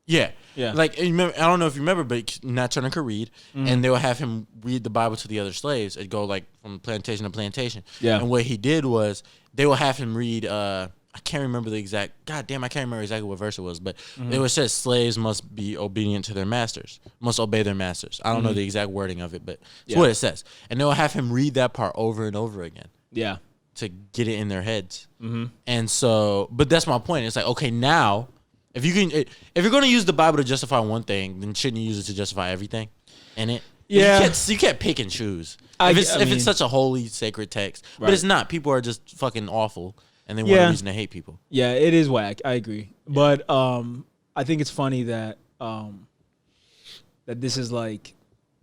Yeah. Yeah. Like I don't know if you remember, but Nat Turner could read, and they would have him read the Bible to the other slaves. It'd go like from plantation to plantation. Yeah. And what he did was they would have him read. I can't remember the exact. God damn, I can't remember exactly what verse it was, but it was said slaves must be obedient to their masters, must obey their masters. I don't know the exact wording of it, but it's what it says. And they'll have him read that part over and over again. Yeah. To get it in their heads. And so, but that's my point. It's like, okay, now, if you're going to use the Bible to justify one thing, then shouldn't you use it to justify everything in it? Yeah. You can't pick and choose. I If mean, it's such a holy, sacred text. Right. But it's not. People are just fucking awful, and they want a reason to hate people. Yeah, it is whack. I agree. Yeah. But I think it's funny that that this is like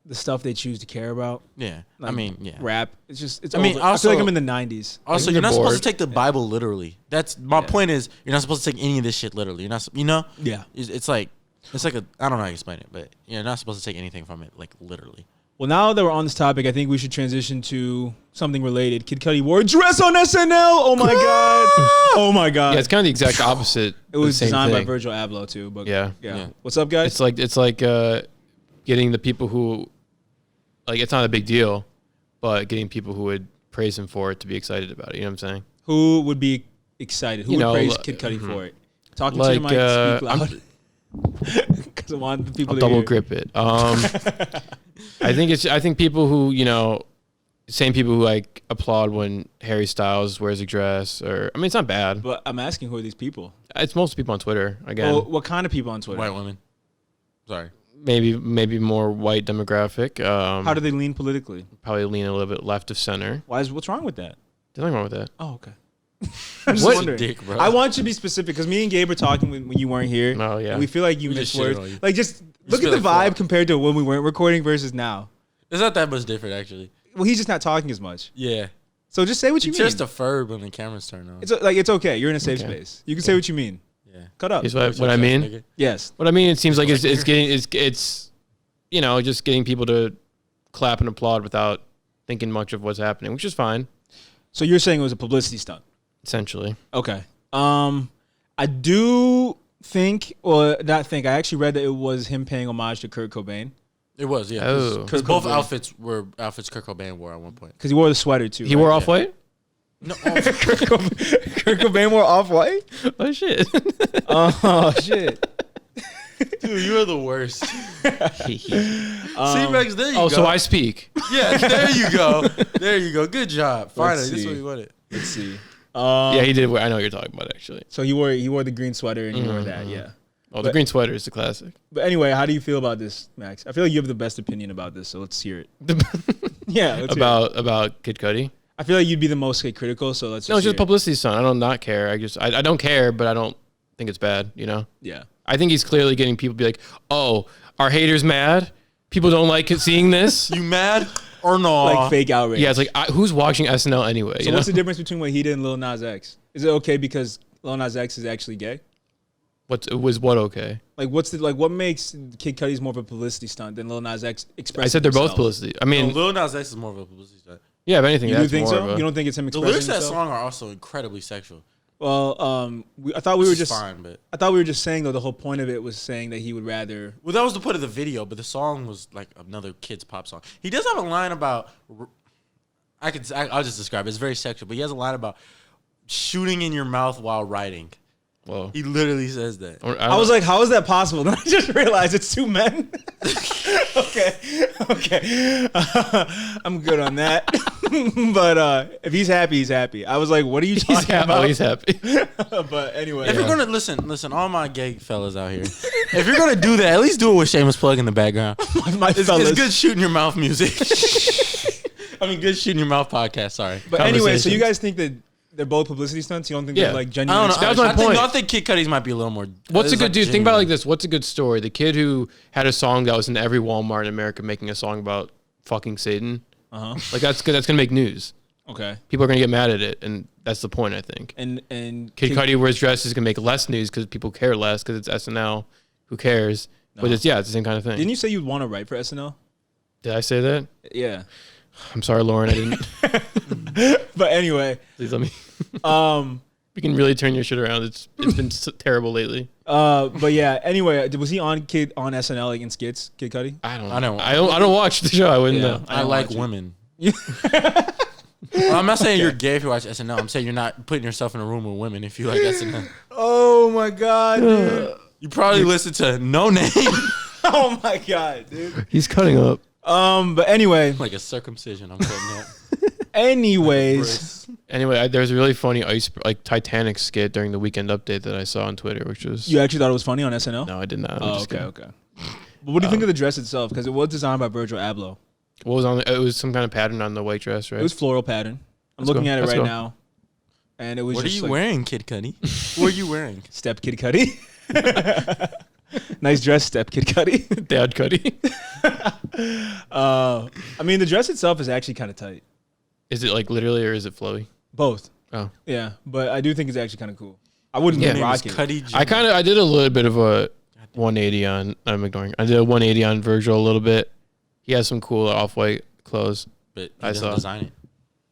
the stuff they choose to care about. Yeah. Like, I mean, yeah. Rap. It's just, it's I mean, over. I also- feel like I'm in the 90s. Also, Like, you're not bored. supposed to take the Bible literally. That's my point. Is you're not supposed to take any of this shit literally. You're not. Yeah. It's like a. I don't know how to explain it, but you're not supposed to take anything from it like literally. Well, now that we're on this topic, I think we should transition to something related. Kid Cudi wore a dress on SNL. Oh my god. Oh my god. Yeah, it's kind of the exact opposite. It was the same designed by thing. Virgil Abloh too. But Yeah. yeah. What's up, guys? It's like getting the people who, like, it's not a big deal, but getting people who would praise him for it to be excited about it. You know what I'm saying? Who would be excited? Who You would know, praise Kid Cudi for it? Talking Like, to the mic, speak loud. Because I want the people I'll to double hear. grip it. I think people who, same people who like applaud when Harry Styles wears a dress, or I mean, it's not bad. But I'm asking, who are these people? It's most people on Twitter again. Well, what kind of people on Twitter? White women. Sorry. Maybe more white demographic. How do they lean politically? Probably lean a little bit left of center. What's wrong with that? There's nothing wrong with that. Oh, okay. I'm just What? wondering. Dick, bro. I want you to be specific because me and Gabe were talking when you weren't here. Oh, yeah. And we feel like you We missed just shitted words. on you. Like, just look at feel the like vibe fuck. compared to when we weren't recording versus now. It's not that much different, actually. Well, he's just not talking as much. Yeah. So just say what you It's mean. just a verb when the camera's turned on. It's okay. You're in a safe Okay. space. You can say what you mean. Yeah. Cut up. Here's what I mean. Yes. What I mean, it seems like it's just getting people to clap and applaud without thinking much of what's happening, which is fine, So you're saying it was a publicity stunt? essentially. Okay. I do think, or not think, I actually read that it was him paying homage to Kurt Cobain It was, yeah. Oh. Because both Cobain. outfits were outfits Kurt Cobain wore at one point. because he wore the sweater too. He right? wore off white. No, Kurt Cobain wore off white. Oh shit! Oh shit. dude, you are the worst. See, Max, there you go. So I speak. Yeah, there you go. There you go. Good job. Finally, this is see. what you wanted. Let's see. Yeah, he did. I know what you're talking about, actually. So he wore the green sweater and he wore that. Yeah. Oh, the green sweater is the classic. But anyway, how do you feel about this, Max? I feel like you have the best opinion about this, so let's hear it. Yeah. Let's hear it. about Kid Cudi. I feel like you'd be the most critical, so let's. No, it's hear just it. publicity stunt. I don't not care. I don't care, but I don't think it's bad. Yeah. I think he's clearly getting people to be like, oh, our haters mad. People don't like seeing this. You mad or no? Like fake outrage. Yeah, it's like who's watching SNL anyway? So what's the difference between what he did and Lil Nas X? Is it okay because Lil Nas X is actually gay? What okay? Like what makes Kid Cudi's more of a publicity stunt than Lil Nas X expressing I said they're both himself? publicity. I mean, Lil Nas X is more of a publicity stunt. yeah, if anything, You do that's think more so? of a, You don't think it's him The expressing lyrics of that himself? song are also incredibly sexual. Well, I thought we were Which is just fine, but saying though the whole point of it was saying that he would rather. well, that was the point of the video. But the song was like another kid's pop song. He does have a line about. I'll just describe it. It's very sexual, but he has a line about shooting in your mouth while writing. Well, He literally says that. I was like, how is that possible? Then I just realized it's two men. okay. I'm good on that. But if he's happy, he's happy. I was like, what are you talking about? he's happy. But anyway, If you're gonna listen, all my gay fellas out here. If you're gonna do that, at least do it with Shameless plug in the background. my fellas. It's good shooting your mouth music. I mean, good shooting your mouth podcast. Sorry. But anyway, so you Conversations. guys think that they're both publicity stunts? You don't think Yeah. they're like I genuine? don't know. That was my point. I think Kid Cudi's might be a little more. What's a it's good like dude? Think about it genuine. like this. What's a good story? The kid who had a song that was in every Walmart in America making a song about fucking Satan. Uh-huh. Like that's good. That's gonna make news. Okay. People are gonna get mad at it, and that's the point, I think. And Kid Cudi wears dresses can make less news because people care less because it's SNL. Who cares? No. But it's the same kind of thing. Didn't you say you'd want to write for SNL? Did I say that? Yeah. I'm sorry, Lauren. I didn't. But anyway, Please let me. We can really turn your shit around. It's been terrible lately. but yeah. Anyway, was he on SNL like in skits? Kid Cudi? I don't watch the show. I wouldn't know. I like women. Well, I'm not saying you're gay if you watch SNL. I'm saying you're not putting yourself in a room with women if you like SNL. Oh my god, dude. You probably listen to Noname. Oh my god, dude. He's cutting up. But anyway. Like a circumcision. I'm cutting up. Anyways. Anyway, there's a really funny Titanic skit during the Weekend Update that I saw on Twitter, which was. You actually thought it was funny on SNL? No, I did not. Oh, okay. But what do you think of the dress itself? Because it was designed by Virgil Abloh. What was on it? It was some kind of pattern on the white dress, right? It was floral pattern. I'm Let's looking go. at it Let's right go. now. And it was What are just you wearing, Kid Cudi? What are you wearing? Step Kid Cudi. Nice dress, Step Kid Cudi. Dad Cudi. I mean, the dress itself is actually kind of tight. Is it like literally or is it flowy? Both. Oh. Yeah, but I do think it's actually kind of cool. I wouldn't Yeah. rock it. Cudi Jr. I did a little bit of a 180 on. I'm ignoring. I did a 180 on Virgil a little bit. He has some cool off-white clothes. But he I doesn't saw. design it.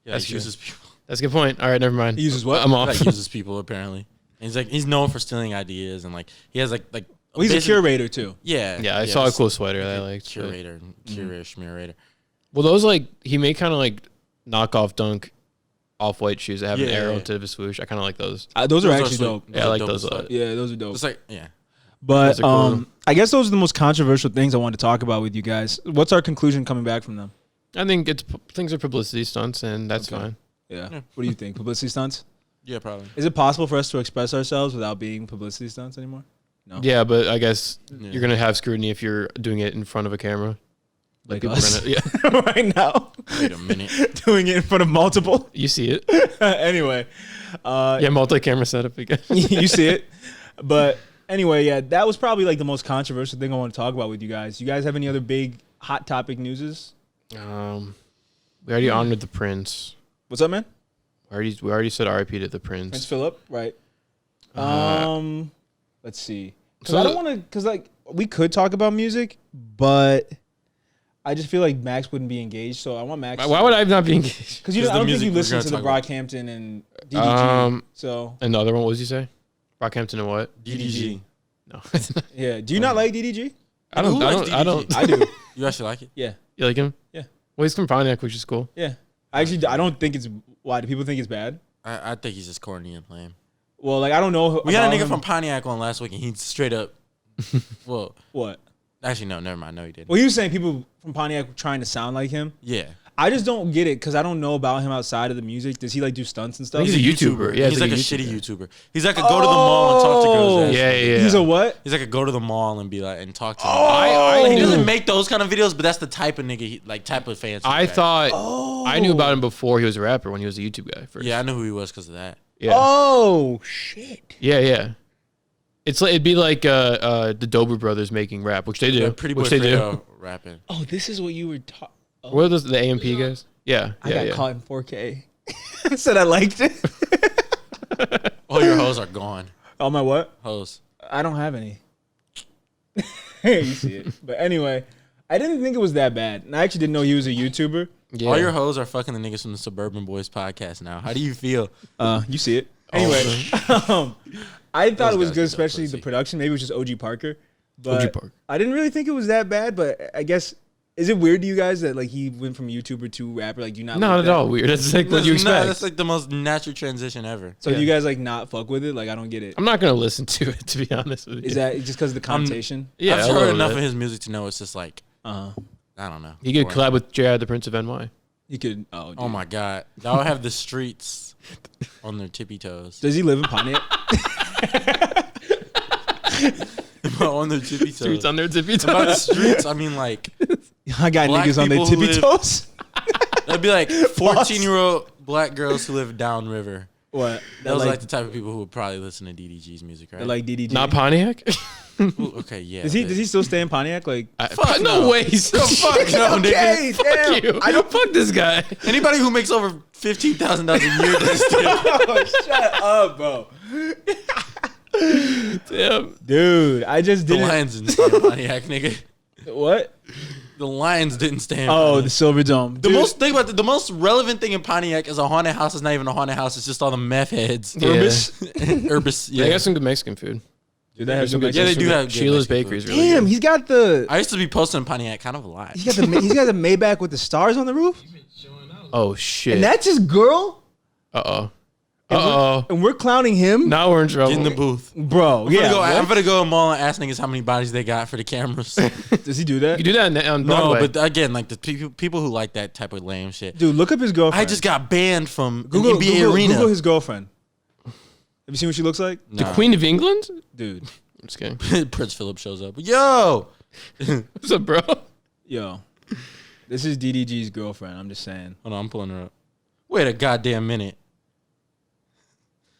Yeah, That's he true. uses people. That's a good point. All right, never mind. He uses what? I'm He off. like uses people apparently. And he's known for stealing ideas and like he has like. Well, he's a curator too. Yeah. Yeah, I saw a cool sweater that I liked. Curator, schmurator. Well, those he made kind of like knockoff dunk off-white shoes that have an arrow to the swoosh. I kind of like those. Those are actually dope. Yeah, I like those a lot. Yeah, those are dope. It's like But Those are cool. I guess those are the most controversial things I want to talk about with you guys. What's our conclusion coming back from them? I think things are publicity stunts, and that's fine. Yeah. What do you think? Publicity stunts? yeah, probably. Is it possible for us to express ourselves without being publicity stunts anymore? No. Yeah, but I guess you're gonna have scrutiny if you're doing it in front of a camera. Like people us. are gonna, right now. Wait a minute. Doing it in front of multiple. you see it. Anyway. Multi-camera setup again. You see it. But anyway, yeah, that was probably like the most controversial thing I want to talk about with you guys. You guys have any other big hot topic newses? We already honored the Prince. What's up, man? We already said RIP to the Prince. Prince Philip, right? Let's see. Because So I don't want to. Because like we could talk about music, but I just feel like Max wouldn't be engaged. So I want Max. Why would I not be engaged? Because I the don't think music you we're listen gonna to the talk about. Brockhampton and DDG. So And the other one, what did you say? Brockhampton and what? DDG. No. yeah, do you not like DDG? I don't. Who I likes don't. I DDG? don't. I do. You actually like it? Yeah, You like him? Yeah. Well, he's from Pontiac, which is cool. yeah. I don't think it's. Why do people think it's bad? I think he's just corny and lame. Well, like I don't know. We had a about nigga him. from Pontiac on last week and he straight up. Well, What? actually no, never mind. No, he didn't. Well, he was saying people from Pontiac trying to sound like him. Yeah. I just don't get it because I don't know about him outside of the music. Does he like do stunts and stuff? He's a YouTuber. Yeah, he's like a YouTuber. shitty YouTuber. He's like a go to the mall and talk to girls. Yeah. He's a what? He's like a go to the mall and be like and talk to. I He knew- doesn't make those kind of videos, but that's the type of nigga, type of fans. I thought I knew about him before he was a rapper when he was a YouTube guy first. Yeah, I knew who he was because of that. Yeah. Oh shit! Yeah. It's like it'd be like the Dober brothers making rap, which they do. Yeah, Pretty Boy which they do. Fredo rapping. Oh, this is what you were talking. What are those? The AMP guys? Yeah. I got caught in 4K. Said I liked it. All your hoes are gone. Oh my what? Hoes. I don't have any. You see it. But anyway, I didn't think it was that bad. And I actually didn't know he was a YouTuber. Yeah. All your hoes are fucking the niggas from the Suburban Boys podcast now. How do you feel? You see it. Anyway, I thought Those it was guys good, are especially the pussy. production. Maybe it was just OG Parker. But OG Parker. I didn't really think it was that bad, but I guess. Is it weird to you guys that like he went from YouTuber to rapper? Like, do you not? Not like at that? all weird. That's like what you No, expect. that's like the most natural transition ever. So do you guys like not fuck with it? Like, I don't get it. I'm not gonna listen to it, to be honest with you. Is that just because of the connotation? Yeah, I've a heard little enough bit. of his music to know it's just like Uh huh. I don't know. He could Boring. collab with J.I. the Prince of NY. He could. Oh, dude. Oh my god, that would have the streets on their tippy toes. Does he live in Pontiac? On their tippy toes. Streets on their tippy By the toes. streets, I mean like I got Black niggas on their people who tippy live- toes. that'd be like 14-year-old black girls who live downriver. What? Those are like the type of people who would probably listen to DDG's music, right? Like DDG. Not Pontiac. Ooh, okay, yeah. Does he still stay in Pontiac? Like, Fuck no no. way. Fuck no, okay, nigga. Fuck damn. you. I don't fuck this guy. Anybody who makes over $15,000 a year does too. Oh, shut up, bro. Damn. Dude, I just The didn't. Lions didn't stay in Pontiac, nigga. What? The Lions didn't stay in Oh, Pontiac. the Silver Dome. The Dude, most think about the most relevant thing in Pontiac is a haunted house. Is not even a haunted house. It's just all the meth heads. Yeah. Urbis. Yeah. Yeah. They got some good Mexican food. Dude, that has some good Yeah, they taste. do have good Sheila's Mexican Bakery is food. really Damn, good. he's got the. I used to be posting in Pontiac kind of a lot. He's got the Maybach with the stars on the roof, Oh shit. and that's his girl. Uh oh. And we're clowning him, Now we're in trouble. Get in the booth. bro. I'm Yeah, I'm gonna go to mall and ask niggas how many bodies they got for the cameras. does he do that? You do that on No, Broadway. but again, like the people who like that type of lame shit. Dude, look up his girlfriend. I just got banned from Google, an NBA Google, arena. Google his girlfriend. Have you seen what she looks like, the Nah. Queen of England? dude? I'm just kidding. Prince Philip shows up. Yo, What's up, bro? Yo, this is DDG's girlfriend. I'm just saying. hold on, I'm pulling her up. Wait a goddamn minute.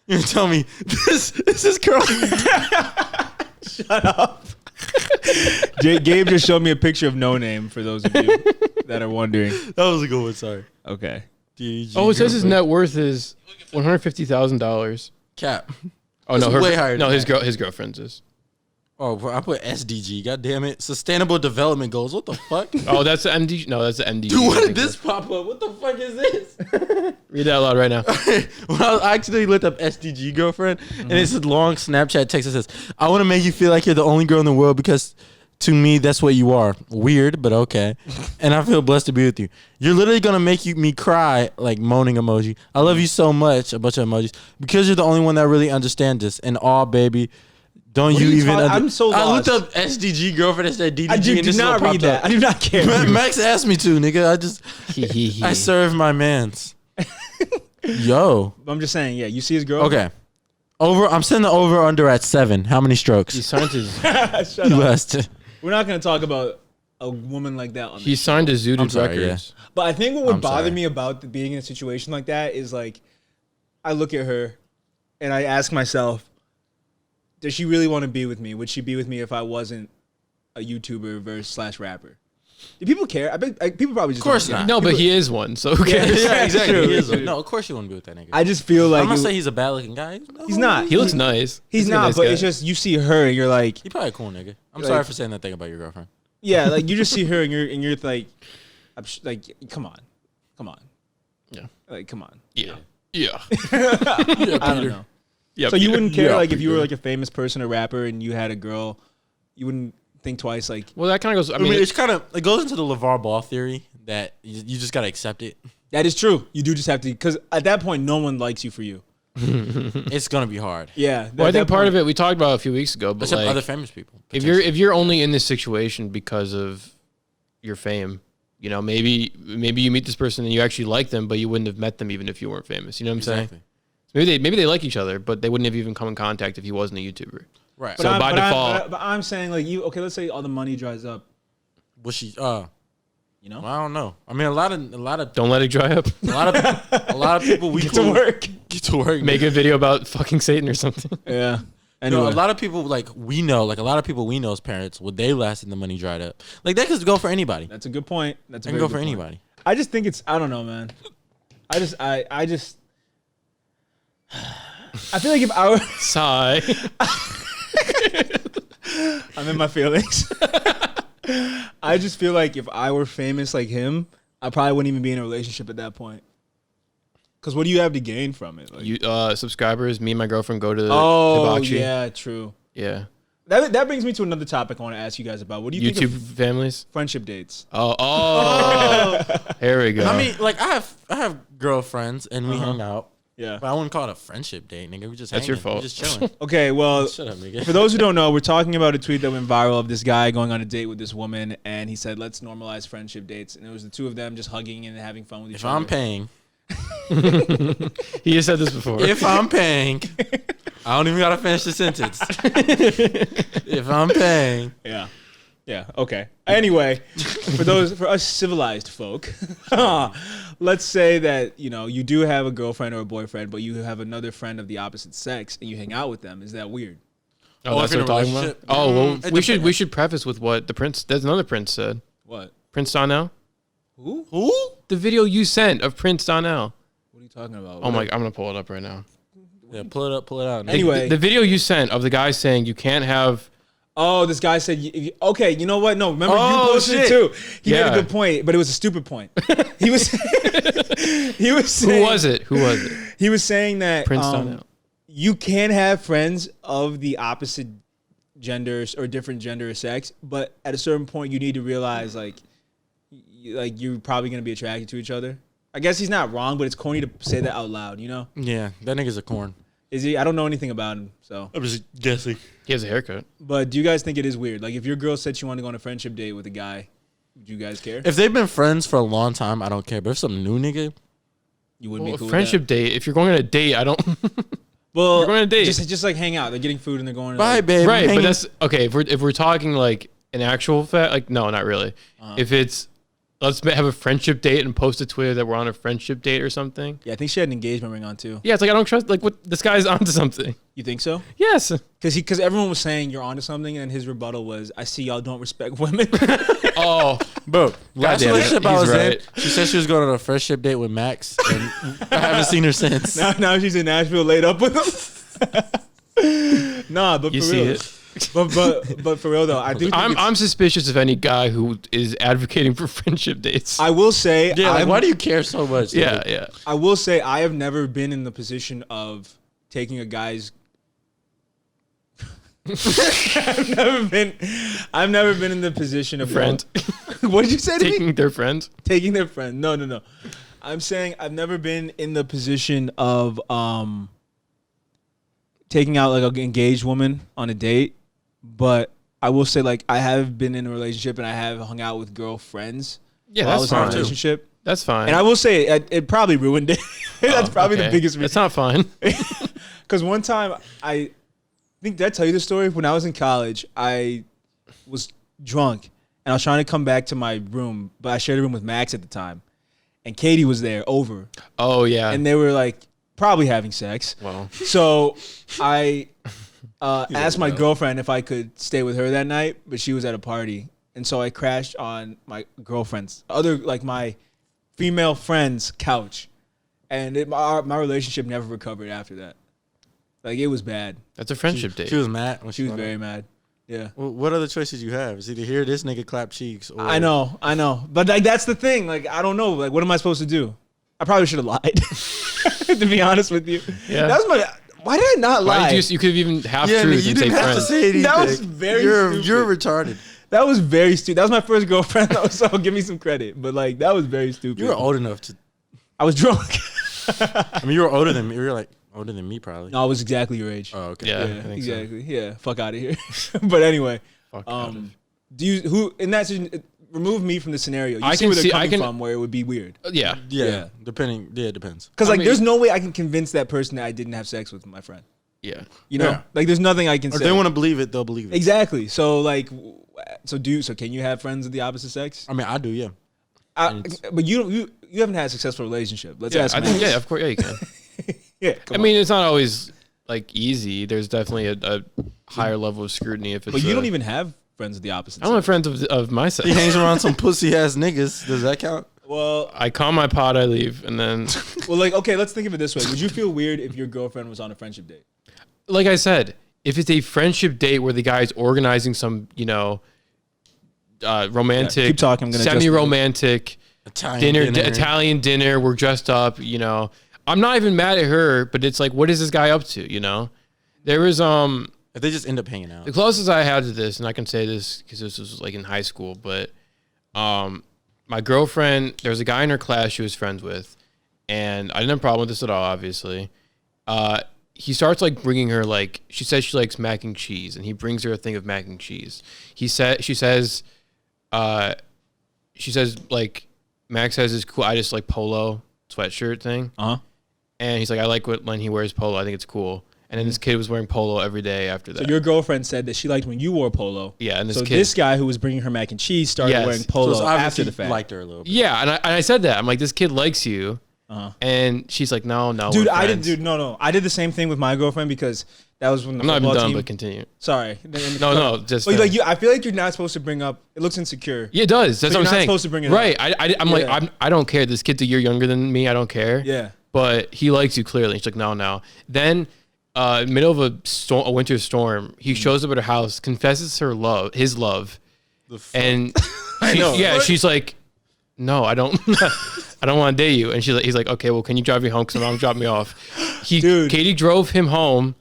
You're gonna tell me this is girl? Shut up. Gabe just showed me a picture of Noname for those of you that are wondering. That was a good one. Sorry. Okay. DG Oh, it says his girlfriend. net worth is $150,000. Cap. Oh no, It's way higher no, than his that. his girlfriend's is. Oh, bro, I put SDG. God damn it. Sustainable Development Goals. What the fuck? Oh, that's the MD. No, that's the MD. Dude, what did this pop up? What the fuck is this? Read that out loud right now. Well, I actually looked up SDG girlfriend, and it's a long Snapchat text that says, "I want to make you feel like you're the only girl in the world because to me that's what you are. Weird, but okay. And I feel blessed to be with you. You're literally gonna make me cry, like moaning emoji. I love you so much, a bunch of emojis, because you're the only one that really understands this. And all, baby." Don't What you are you even? talking- I'm so I lost. looked up SDG girlfriend and said DDG. I do and this is not what read popped that. up. I do not care. Max asked me to, nigga. I serve my mans. Yo. I'm just saying, yeah, you see his girl? Okay. I'm setting the over under at 7. How many He strokes? signed his. Shut You up. asked. We're not going to talk about a woman like that on He this. signed to Zoodoo I'm sorry, Records. But I think what would I'm bother sorry. me about being in a situation like that is like, I look at her and I ask myself, does she really want to be with me? Would she be with me if I wasn't a YouTuber versus / rapper? Do people care? I bet people probably just Of course don't care. not. No, but he is one. So who cares? Yeah, exactly. True, He is true. no, of course you wouldn't be with that nigga. I just feel like I'm not it- saying he's a bad looking guy. No, he's not. He looks nice. He's a not, nice but guy. it's just you see her and you're like, He probably a cool nigga. I'm Like- sorry for saying that thing about your girlfriend. yeah, like you just see her and you're like, like, come on, Yeah. like come on. Yeah. Yeah. I don't know. Yeah. So you wouldn't care Yeah, like if you were Peter. like a famous person, a rapper, and you had a girl, you wouldn't think twice. Like Well, that kind of goes. I I mean, mean, it's kind of it goes into the LeVar Ball theory that you just gotta accept it. that is true. You do just have to, because at that point, no one likes you for you. It's gonna be hard. Yeah. well, I think part of it we talked about a few weeks ago. But Except like, other famous people. if you're only in this situation because of your fame, you know, maybe you meet this person and you actually like them, but you wouldn't have met them even if you weren't famous. You know what I'm saying? Exactly. Maybe they like each other, but they wouldn't have even come in contact if he wasn't a YouTuber. Right. So by default- but I'm saying like you. Okay, let's say all the money dries up. Was she? You know, Well, I don't know. I mean, a lot of Don't let it dry up. a lot of people we get cool, to work. Get to work. Make a video about fucking Satan or something. Yeah. You Anyway, know, a lot of people like we know, like a lot of people we know as parents, would they last in the money dried up? Like that could go for anybody. that's a good point. That's a That can very go for good point. anybody. I just think it's. I don't know, man. I just. I feel like if I were, Sigh. I'm in my feelings. I just feel like if I were famous like him, I probably wouldn't even be in a relationship at that point. Because what do you have to gain from it? Like, You subscribers, me and my girlfriend go to Hibachi. yeah, true. Yeah. That brings me to another topic I want to ask you guys about. What do you think YouTube of families. friendship dates? Oh. Here we go. I mean, like I have girlfriends and we hang out, Yeah. but I wouldn't call it a friendship date, nigga. We just That's hanging. your fault. We just chilling. Okay, well, Shut up, nigga. for those who don't know, we're talking about a tweet that went viral of this guy going on a date with this woman, and he said, "Let's normalize friendship dates." And it was the two of them just hugging and having fun with each If other. I'm paying, He has said this before. if I'm paying, I don't even gotta finish the sentence. If I'm paying, Yeah. Yeah. Okay. Anyway, for us civilized folk, let's say that you do have a girlfriend or a boyfriend, but you have another friend of the opposite sex, and you hang out with them. Is that weird? Oh, that's what we're talking about. Oh, well, we should preface with what the prince. There's another prince said. What? Prince Donnell. Who? The video you sent of Prince Donnell. What are you talking about? Oh my! I'm gonna pull it up right now. Yeah, pull it up, pull it out. Anyway, the video you sent of the guy saying you can't have. Oh, this guy said, okay, you know what? No, remember you posted it too. He made a good point, but it was a stupid point. He was saying, Who was it? He was saying that Prince Donnell. You can have friends of the opposite genders or different gender or sex, but at a certain point you need to realize like you're probably going to be attracted to each other. I guess he's not wrong, but it's corny to say that out loud, Yeah, that nigga's a corn. Is he? I don't know anything about him, so. I'm just guessing. He has a haircut. But do you guys think it is weird? Like, if your girl said she wanted to go on a friendship date with a guy, would you guys care? If they've been friends for a long time, I don't care. But if some new nigga, you wouldn't be cool friendship with that? date. If you're going on a date, I don't. Well, you're going on a date. Just like hang out. They're getting food and they're going. Bye, like, babe. Right, but that's okay. If we're talking like an actual like no, not really. If it's let's have a friendship date and post to Twitter that we're on a friendship date or something. Yeah, I think she had an engagement ring on too. Yeah, it's like I don't trust. Like what this guy's onto something. You think so? Yes. Because everyone was saying you're onto something, and his rebuttal was, "I see y'all don't respect women." Oh, bro. Last damn it. relationship I He's was right. in, she said she was going on a friendship date with Max, and I haven't seen her since. now she's in Nashville, laid up with him. Nah, but you for see real. it. But for real though, I do. I'm suspicious of any guy who is advocating for friendship dates. I will say, Yeah, like, why do you care so much? Yeah, Like, yeah. I will say, I have never been in the position of taking a guy's. I've never been in the position of Friend. What did you say to me? Taking their friend. Taking their friend. No. I'm saying I've never been in the position of taking out like an engaged woman on a date, but I will say like I have been in a relationship and I have hung out with girlfriends. Yeah, while I that's was in a fine. relationship. That's fine. And I will say it probably ruined it. That's probably the Okay. biggest It's reason. not fine. Because one time I think, did I tell you the story? When I was in college, I was drunk and I was trying to come back to my room, but I shared a room with Max at the time. And Katie was there over. Oh yeah. And they were like probably having sex. Well. So I asked my girlfriend if I could stay with her that night, but she was at a party. And so I crashed on my girlfriend's, my female friend's couch. And my relationship never recovered after that. Like, it was bad. That's a friendship date. She was mad. When She was very mad. Yeah. Well, what other choices you have? It's either hear this nigga clap cheeks or I know. But like that's the thing. Like, I don't know. Like, what am I supposed to do? I probably should have lied. To be honest with you. Yeah. That was why did I not lie? Why did you could have even half Yeah, truth you and say didn't have friend. to say anything. That was very stupid. You're retarded. That was very stupid. That was my first girlfriend, though, so give me some credit. But like, that was very stupid. You were old enough to. I was drunk. I mean, you were older than me. You were like older than me, probably. No, I was exactly your age. Oh, okay. Yeah, I Yeah, think so. exactly. Yeah, fuck out of here. But anyway, Fuck out of- do you in that situation, remove me from the scenario? You I see can where they're see- coming I can- from, where it would be weird. Yeah. Yeah, Yeah. depending. Yeah, it depends. Because I like, mean- there's no way I can convince that person that I didn't have sex with my friend. Yeah. You know, Yeah. like there's nothing I can Or say. they want to believe it, they'll believe it. Exactly. So like, so can you have friends of the opposite sex? I mean, I do. Yeah. But you haven't had a successful relationship. Let's Yeah, ask. I think, Max. yeah, of course, yeah, you can. Yeah. I Come on. mean, it's not always like easy. There's definitely a higher level of scrutiny if it's. But you don't even have friends of the opposite I don't have sex. friends of my sex. He hangs around some pussy ass niggas. Does that count? Well, I call my pod, I leave, and then, like, okay, let's think of it this way. Would you feel weird if your girlfriend was on a friendship date? like I said, if it's a friendship date where the guy's organizing some, romantic, Yeah, keep talking. I'm gonna adjust semi-romantic Italian Italian dinner. We're dressed up. I'm not even mad at her, but it's like, what is this guy up to? There was If they just end up hanging out. the closest I had to this, and I can say this because this was like in high school, but my girlfriend, there was a guy in her class she was friends with, and I didn't have a problem with this at all, obviously. He starts like bringing her, like, she says she likes mac and cheese, and he brings her a thing of mac and cheese. She says like, Max has this cool, I just like polo sweatshirt thing. Uh-huh. And he's like, I like when he wears polo. I think it's cool. And then this kid was wearing polo every day after that. So your girlfriend said that she liked when you wore polo. Yeah, and this guy who was bringing her mac and cheese started wearing polo after the fact. Liked her a little bit. Yeah, and I said that. I'm like, this kid likes you. And she's like, no, dude, I did the same thing with my girlfriend because that was when the I'm football not even done, team. but continue. Sorry. Just. But like I feel like you're not supposed to bring up. It looks insecure. Yeah, it does. That's what I'm saying. You're not supposed to bring it right. up. I'm like, I don't care. This kid's a year younger than me. I don't care. Yeah. But he likes you clearly. She's like, no. Then, middle of a winter storm, he shows up at her house, confesses his love, and she's like, no, I don't. I don't want to date you. And he's like, okay, well, can you drive me home? Because my mom dropped me off. Katie drove him home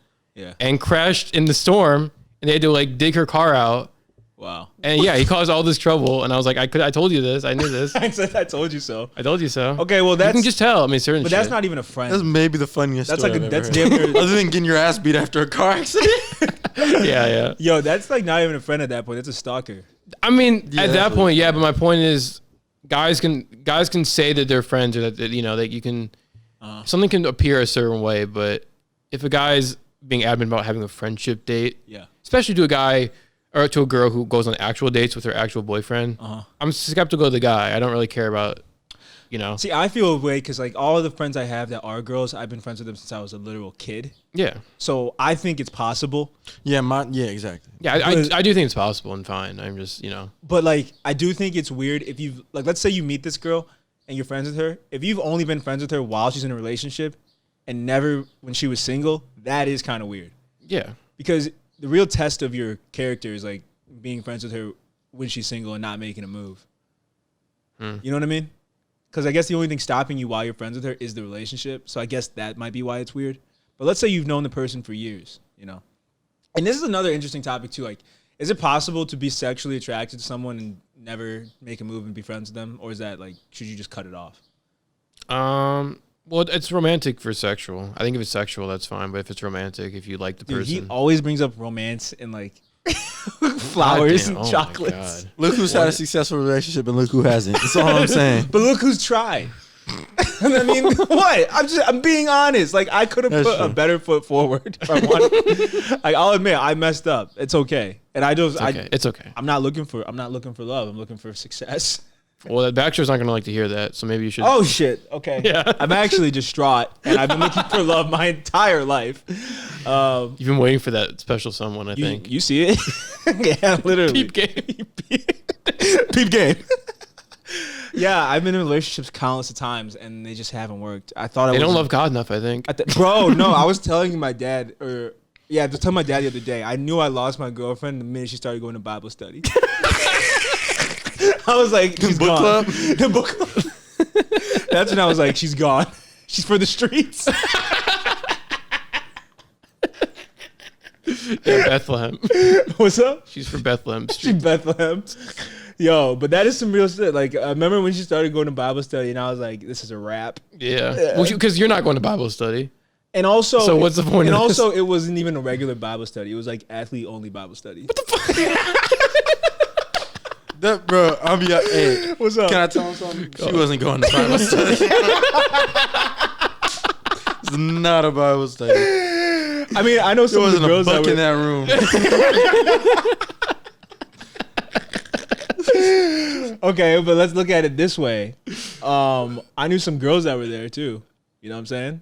and crashed in the storm. And they had to like dig her car out. Wow. And he caused all this trouble. And I was like, I told you this. I knew this. I said, I told you so. I told you so. Okay, well, that's. You can just tell. I mean, certain But shit. that's not even a friend. That's maybe the funniest story I've ever heard. Other than getting your ass beat after a car accident. Yeah. Yo, that's like not even a friend at that point. That's a stalker. I mean, at that point, but my point is, guys can say that they're friends or that that you can something can appear a certain way, but if a guy's being adamant about having a friendship date, especially to a guy or to a girl who goes on actual dates with her actual boyfriend, I'm skeptical of the guy. I don't really care about, See, I feel a way because like all of the friends I have that are girls, I've been friends with them since I was a literal kid. Yeah. So I think it's possible. Yeah, exactly. Yeah, I do think it's possible and fine. I'm just, But like, I do think it's weird if you've like, let's say you meet this girl and you're friends with her. If you've only been friends with her while she's in a relationship and never when she was single, that is kind of weird. Yeah. Because the real test of your character is like being friends with her when she's single and not making a move. You know what I mean? Because I guess the only thing stopping you while you're friends with her is the relationship. So I guess that might be why it's weird. But let's say you've known the person for years, And this is another interesting topic too. Like, is it possible to be sexually attracted to someone and never make a move and be friends with them? Or is that like, should you just cut it off? Well, it's romantic for sexual. I think if it's sexual, that's fine. But if it's romantic, if you like the person. He always brings up romance and like flowers and chocolates. Look who's had a successful relationship and look who hasn't. That's all I'm saying. But look who's tried. I mean, what? I'm being honest. Like, I could have put a better foot forward if I wanted. Like, I'll admit I messed up. It's okay. And it's okay. I'm not looking for love. I'm looking for success. Well, the Backshow's not gonna like to hear that, so maybe you should. Oh shit. Okay. Yeah. I'm actually distraught, and I've been looking for love my entire life. You've been waiting for that special someone, I think. You see it? Yeah, literally. Peep game. Peep game. Yeah, I've been in relationships countless of times, and they just haven't worked. I thought they don't love God enough, I think. Bro, no, I was telling my dad, I was telling my dad the other day. I knew I lost my girlfriend the minute she started going to Bible study. I was like, she's book gone. Club? The book club. That's when I was like, she's gone. She's for the streets. Yeah, Bethlehem. What's up? She's for Bethlehem. She's Bethlehem. Yo, but that is some real shit. Like, I remember when she started going to Bible study, and I was like, this is a wrap. Yeah. Well, because you're not going to Bible study. And also, so what's the point? And of also, this? It wasn't even a regular Bible study. It was like athlete-only Bible study. What the fuck? Bro, I'll be hey, what's up? Can I tell him something? She wasn't going to Bible study. It's not a Bible study. I mean, I know some of the girls that were in that room. Okay, but let's look at it this way. I knew some girls that were there too. You know what I'm saying?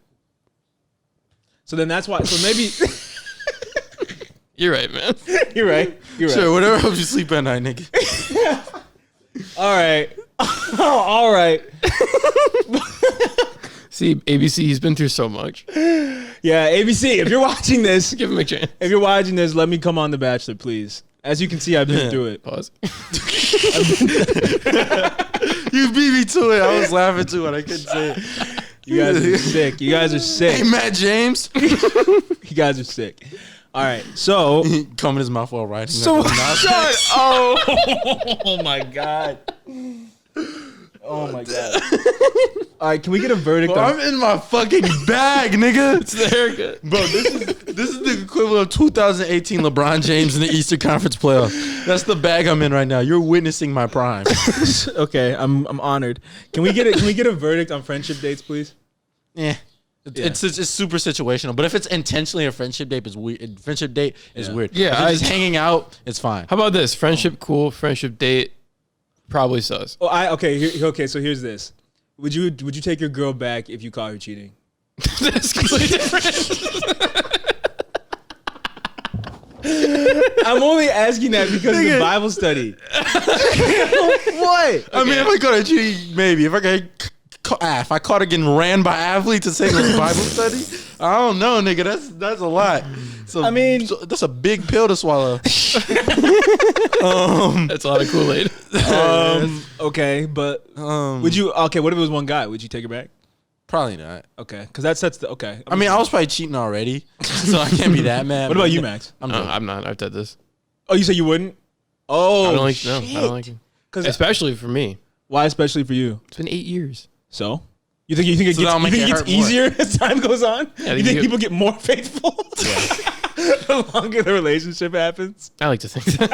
So then that's why. So maybe you're right, man. You're right. Sure, whatever helps you sleep at night, nigga. All right. All right. See, ABC, he's been through so much. Yeah, ABC, if you're watching this, give him a chance. If you're watching this, let me come on The Bachelor, please. As you can see, I've been through it. Pause. You beat me to it. I was laughing too, and I couldn't say it. You guys are sick. You guys are sick. Hey, Matt James. You guys are sick. All right, so coming his mouth while riding. So shut. Oh my god. Oh my god. All right, can we get a verdict? Bro, I'm in my fucking bag, nigga. It's the haircut, bro. This is the equivalent of 2018 LeBron James in the Eastern Conference playoff. That's the bag I'm in right now. You're witnessing my prime. Okay, I'm honored. Can we get a verdict on friendship dates, please? Yeah. It's super situational. But if it's intentionally a friendship date, is weird. Friendship date is weird. Yeah, if it's just hanging out, it's fine. How about this? Friendship cool. Friendship date probably sus. Oh, okay. So here's this: would you take your girl back if you caught her cheating? That's completely different. I'm only asking that because of the Bible study. What? I mean, if I caught her cheating, maybe. If I caught her getting ran by athletes to say it was Bible study, I don't know, nigga. That's a lot. So I mean, that's a big pill to swallow. That's a lot of Kool-Aid. Okay, but would you? Okay, what if it was one guy? Would you take her back? Probably not. Okay, because that sets the okay. I mean, I was probably cheating already, so I can't be that mad. What about you, Max? I'm not. I've done this. Oh, you said you wouldn't? Oh, I don't like. shit. No, I don't like it. Especially for me. Why, especially for you? It's been 8 years. So you think it gets easier as time goes on? Yeah, you think people get more faithful? Yeah. The longer the relationship happens. I like to think that.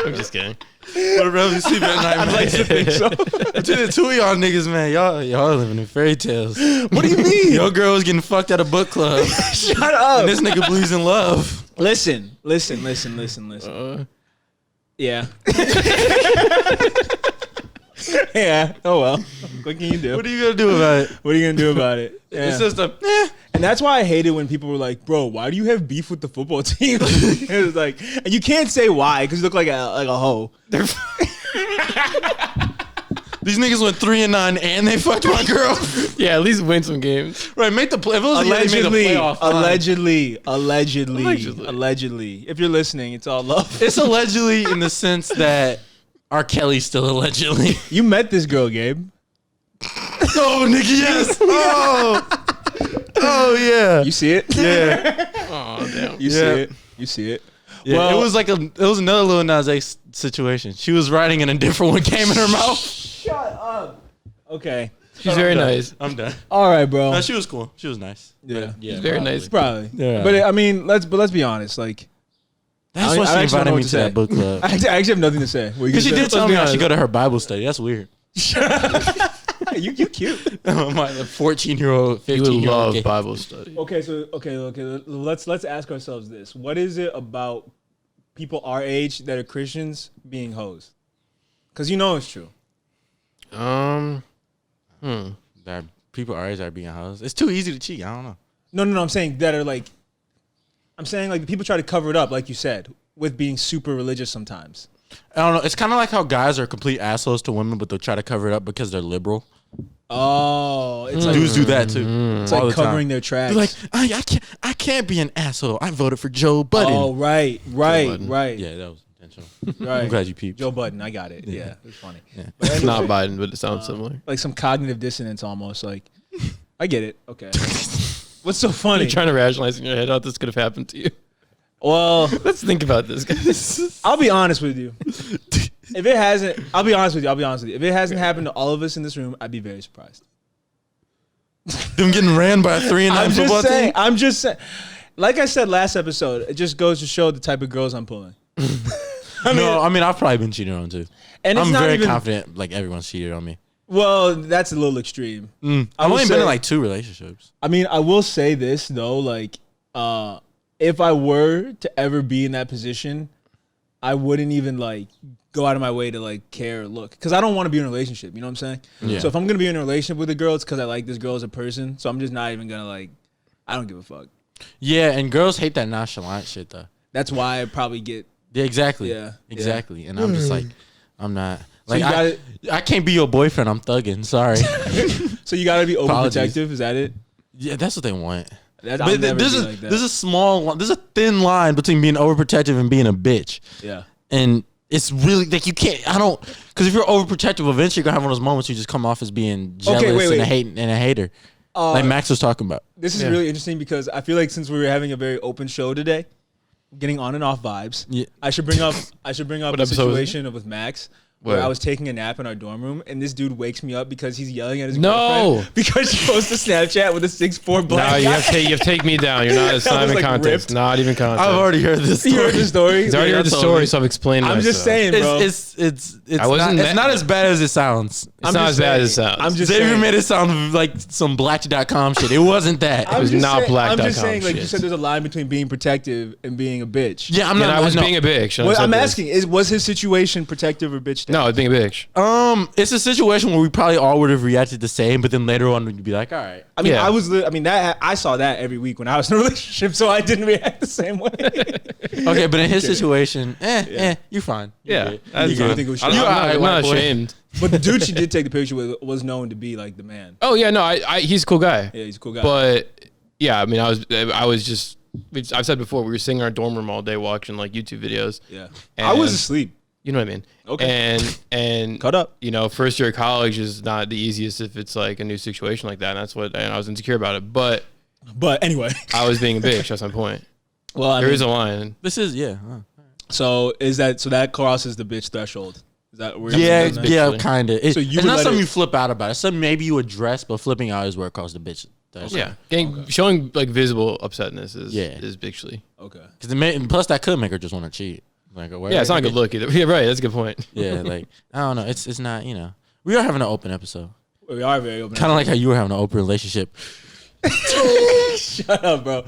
I'm just kidding. What about you sleep at night? I'd like to think so. Between the two of y'all niggas, man, y'all living in fairy tales. What do you mean? Your girl was getting fucked at a book club. Shut up. And this nigga believes in love. Listen. Yeah. Yeah. Oh well. What can you do? What are you gonna do about it? What are you gonna do about it? Yeah. It's just And that's why I hate it when people were like, "Bro, why do you have beef with the football team?" It's like, and you can't say why because you look like a hoe. These niggas went 3-9 and they fucked my girl. Yeah, at least win some games. Right, make the play. If it was Allegedly. If you're listening, it's all love. It's allegedly in the sense that R. Kelly's still allegedly. You met this girl, Gabe. Oh, nigga, yes. Oh yeah. You see it? Yeah. Oh damn. You see it. Yeah, Well, it was another Lil Nas X situation. She was riding and a different one came in her mouth. Shut up. Okay. She's very nice. I'm done. All right, bro. No, she was cool. She was nice. Yeah. She's very nice. Probably. Yeah. But I mean, let's be honest. Like, That's why she invited me to that book club. I actually have nothing to say. Because she did tell me I should go to her Bible study. That's weird. You cute. My 14-year-old, 15-year-old. You would love kid. Bible study. Okay. Let's ask ourselves this: what is it about people our age that are Christians being hoes? Because you know it's true. That people our age are being hoes. It's too easy to cheat. I don't know. No. I'm saying that are like. I'm saying like people try to cover it up, like you said, with being super religious sometimes. I don't know. It's kind of like how guys are complete assholes to women, but they'll try to cover it up because they're liberal. Oh, it's like Dudes do that too. it's like covering their tracks. They're like, I can't be an asshole. I voted for Joe Budden. Oh, right. Yeah, that was intentional. Right. I'm glad you peeped. Joe Budden, I got it. Yeah, it's funny. Yeah. It's not Biden, but it sounds similar. Like some cognitive dissonance almost. Like, I get it. Okay. What's so funny? You're trying to rationalize in your head how this could have happened to you. Well, Let's think about this, guys. I'll be honest with you. If it hasn't, I'll be honest with you. If it hasn't happened to all of us in this room, I'd be very surprised. Them getting ran by a 3-9 football team. I'm just saying. Like I said last episode, it just goes to show the type of girls I'm pulling. I mean, I've probably been cheated on too. And it's I'm not very even, confident. Like everyone's cheated on me. Well, that's a little extreme. I've only been in like 2 relationships. I mean, I will say this though, like, if I were to ever be in that position, I wouldn't even like go out of my way to like care or look, because I don't want to be in a relationship. You know what I'm saying? Yeah. So if I'm gonna be in a relationship with a girl, it's because I like this girl as a person. So I'm just not even gonna like. I don't give a fuck. Yeah, and girls hate that nonchalant shit though. That's why I probably get. Yeah, exactly. Yeah, exactly. yeah. And I'm just like, I'm not. So Like I can't be your boyfriend. I'm thugging. Sorry. So you gotta be Apologies. overprotective. Is that it? Yeah, that's what they want. I'll But never there's be a like that. there's a small line, there's a thin line between being overprotective and being a bitch. Yeah. And it's really like you can't. I don't, because if you're overprotective, eventually you're gonna have one of those moments where you just come off as being jealous and a hater, like Max was talking about. This is really interesting because I feel like since we were having a very open show today, getting on and off vibes. Yeah. I should bring up the episode was it? situation with Max where Where? I was taking a nap in our dorm room, and this dude wakes me up because he's yelling at his No. girlfriend because she posts a Snapchat with a 6'4" black No, guy. you have to take me down. You're not. It's That not was, even like, context. ripped. Not even context. I've already heard this. You heard the story? He's already Yeah, heard the that's story, totally- so I'm explaining. I'm just myself. saying, bro. It's I wasn't it's not as bad as it sounds. It's not as bad as it sounds. I'm just Xavier saying. made it sound like some black.com shit. It wasn't that. was not I'm just black.com saying, like you shit. said, there's a line between being protective and being a bitch. Yeah, I'm Yeah, not. I was no. being a bitch. What I'm said this. asking was his situation protective or bitch? No, I was being a bitch. It's a situation where we probably all would have reacted the same, but then later on we'd be like, all right. I mean, Yeah. I saw that every week when I was in a relationship, so I didn't react the same way. Okay, but in his situation, you're fine. You're Yeah, good. that's You're fine. good. think we should- I'm You not, alright, I'm white not boy. ashamed. But the dude she did take the picture with was known to be like the man. Oh yeah, no, I he's a cool guy. Yeah, he's a cool guy. But yeah, I mean, I was just. I've said before, we were sitting in our dorm room all day watching like YouTube videos. yeah, And- I was asleep. You know what I mean? Okay. And Cut up. you know, first year of college is not the easiest if it's like a new situation like that. And that's what, and I was insecure about it. But But anyway, I was being a bitch. That's my point. well, I There mean, is a line. This is so that crosses the bitch threshold? Is that where yeah, you're saying yeah, that? kind of. So you It's would not let something it- you flip out about. It's something maybe you address, but flipping out is where it crosses the bitch. Yeah, showing like visible upsetness is bitchly. Okay. Because plus that could make her just want to cheat. Like, Yeah, it's not a good look either. Yeah, right. That's a good point. Yeah, like I don't know. It's not. We are having an open episode. We are very open. Kind of like how you were having an open relationship. Shut up, bro.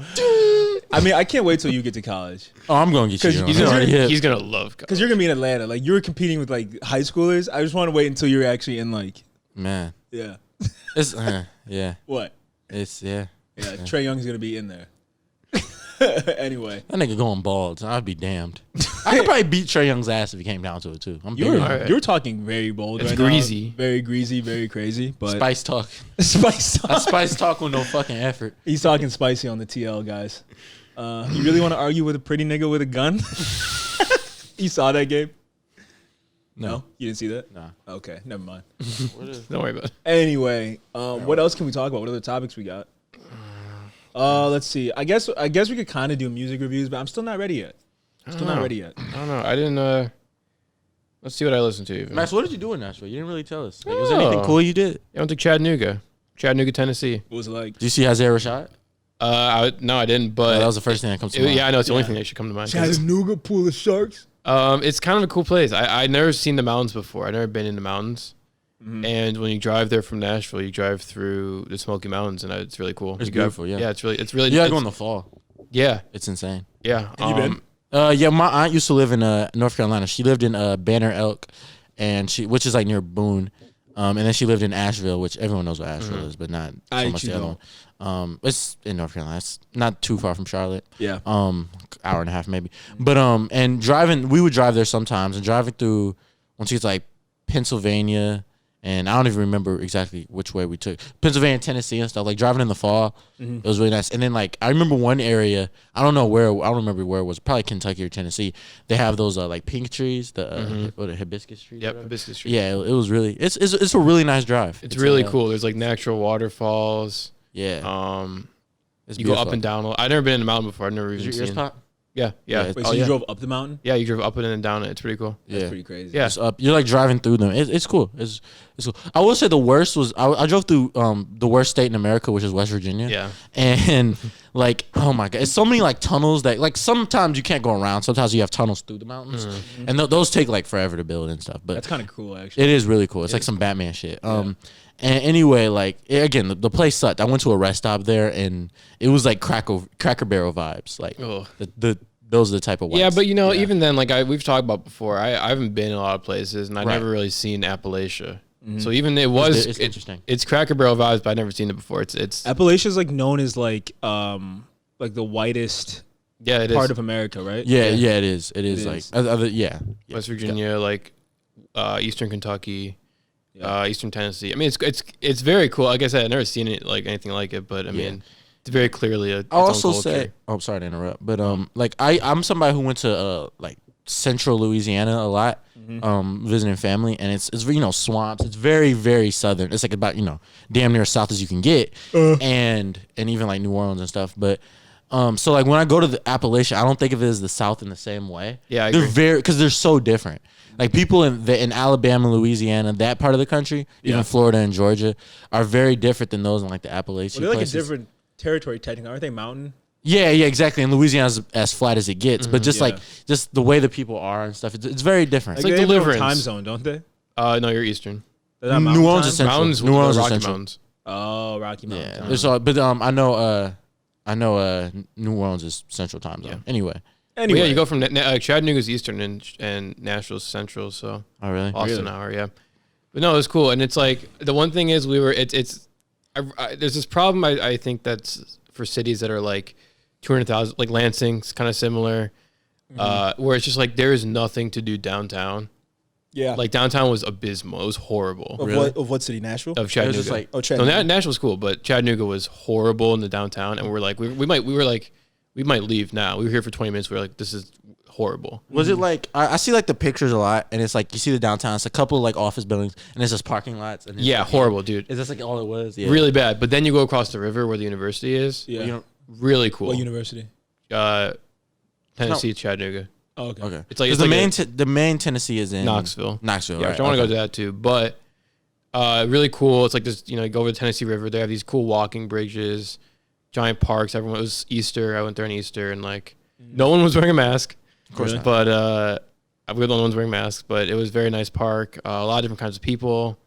I mean, I can't wait till you get to college Oh, I'm going to get you. He's already hit. he's gonna love. because you're gonna be in Atlanta. Like you're competing with like high schoolers. I just want to wait until you're actually in like Man, yeah. it's yeah, What? it's yeah. Yeah, Trey Young's gonna be in there. Anyway, That nigga going bald. I'd be damned. I could probably beat Trey Young's ass if he came down to it too. I'm you're bigger. Alright. you're talking very bold. It's right greasy. now. Very greasy, very crazy. But Spice talk. spice. That's spice talk with no fucking effort. He's talking spicy on the TL, guys. You really want to argue with a pretty nigga with a gun? You saw that, Gabe? No, you didn't see that. Nah. Okay, never mind. Don't worry about it. Anyway, what else can we talk about? What other topics we got? Let's see. I guess we could kind of do music reviews, but I'm still not ready yet. Still not ready yet. I don't know. I didn't. Let's see what I listened to. Even. Max, what did you do in Nashville? You didn't really tell us. Like, was there anything cool you did? I went to Chattanooga, Tennessee. What was it like? Did you see Isaiah Rashad? No, I didn't. But That was the first thing that comes to mind. yeah, I know it's the only Yeah. thing that should come to mind. 'Cause, Chattanooga pool of sharks. it's kind of a cool place. I'd never seen the mountains before. I'd never been in the mountains. And when you drive there from Nashville, you drive through the Smoky Mountains, and it's really cool. It's You drive- beautiful, yeah. Yeah, it's really. You gotta it's- go in the fall. Yeah, It's insane. yeah. Have you been? Yeah, my aunt used to live in North Carolina. She lived in Banner Elk, and which is like near Boone. And then she lived in Asheville, which everyone knows what Asheville is, but not I so much the actually other one. It's in North Carolina. It's not too far from Charlotte. Yeah. Hour and a half maybe. But and we would drive there sometimes, and driving through once you get to like Pennsylvania, and I don't even remember exactly which way we took Pennsylvania, Tennessee, and stuff. Like driving in the fall, it was really nice. And then like I remember one area, I don't remember where it was, probably Kentucky or Tennessee. They have those like pink trees, the hibiscus trees. Yep, whatever. Hibiscus Street. Yeah, it was really it's a really nice drive. It's really cool. There's like natural waterfalls. Yeah, You go up and down. I've never been in the mountain before. I've never Did even your ears seen. pop? Yeah. Yeah, Wait, Oh, so you yeah. drove up the mountain? Yeah, you drove up it and down it. It's pretty cool. That's Yeah. pretty crazy. Yeah. It's up. You're like driving through them. It's cool. It's cool. I will say the worst was I drove through the worst state in America, which is West Virginia. Yeah. And like, oh my god, it's so many like tunnels that like sometimes you can't go around. Sometimes you have tunnels through the mountains, and those take like forever to build and stuff. But That's kind of cool, actually. it is really cool. It's like some Batman shit. And anyway, like again, the place sucked. I went to a rest stop there, and it was like Cracker Barrel vibes. Like Oh. those are the type of whites. Yeah, but even then, like we've talked about before, I haven't been in a lot of places, and I've Right. never really seen Appalachia. So even it's interesting. It's Cracker Barrel vibes, but I've never seen it before. It's Appalachia is like known as like the whitest yeah, it is. part of America, right? yeah, it is. It is It like is. yeah. West Virginia, like Eastern Kentucky, Eastern Tennessee. I mean, it's very cool. Like I said, I've never seen it like anything like it, but I mean, it's very clearly a. I'll its own also culture. say, oh, sorry to interrupt, but like I'm somebody who went to like central Louisiana a lot, visiting family, and it's swamps. It's very very southern. It's like about damn near as south as you can get, and even like New Orleans and stuff. But So like when I go to the Appalachia, I don't think of it as the South in the same way. Yeah, I they're agree. because they're so different. Like people in Alabama, Louisiana, that part of the country, even Florida and Georgia, are very different than those in like the Appalachian. Well, they're like places. a different territory, technically, aren't they? Mountain. Yeah, exactly. And Louisiana's as flat as it gets, but just like the way the people are and stuff, it's very different. It's Like like they have their own Deliverance. time zone, don't they? No, you're Eastern. They're not New mountain Orleans time? is central. Mountains, New Orleans is Rocky central. Mountains. Oh, Rocky Mountain. Yeah, time. there's all, but I know New Orleans is Central Time Zone. Anyway, Well, yeah, you go from Chattanooga's Eastern and Nashville's Central, so oh really? Austin hour, yeah. But no, it was cool, and it's like the one thing is there's this problem I think that's for cities that are like 200,000, like Lansing's kind of similar, where it's just like there is nothing to do downtown. Yeah. Like downtown was abysmal. It was horrible. Of what city? Nashville? Of Chattanooga. It was just like Chattanooga. Nashville's cool, but Chattanooga was horrible in the downtown, and we're like we might leave now. We were here for 20 minutes. We were like, this is horrible. Was it like I see like the pictures a lot, and it's like you see the downtown. It's a couple of like office buildings, and it's just parking lots. And it's Yeah, like, horrible, dude. Is this like all it was? Yeah. Really bad. But then you go across the river where the university is. Yeah. You know, Really cool. What university? Tennessee, Chattanooga. Oh, okay. okay. It's like the main Tennessee is in Knoxville. Knoxville. Yeah, right? I want to Okay. go to that too. But really cool. It's like this, you go over the Tennessee River. They have these cool walking bridges, giant parks. It was Easter. I went there on Easter, and like no one was wearing a mask. Of course not. But we're the only ones wearing masks. But it was a very nice park. A lot of different kinds of people.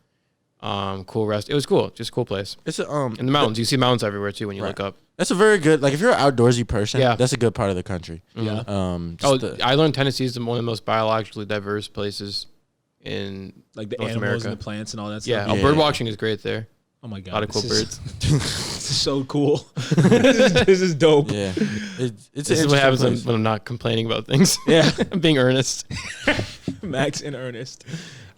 Cool rest. It was cool. Just a cool place. It's a In the mountains. You see mountains everywhere too when you Right. look up. That's a very good like if you're an outdoorsy person. Yeah. That's a good part of the country. Yeah. I learned Tennessee is one of the most biologically diverse places in Like the North animals America. and the plants and all that Yeah, stuff. Yeah. bird watching is great there. Oh my god. A lot of cool this birds. This is so cool. this is dope. Yeah. It's This is what happens place. when I'm not complaining about things. Yeah. I'm being earnest. Max in earnest.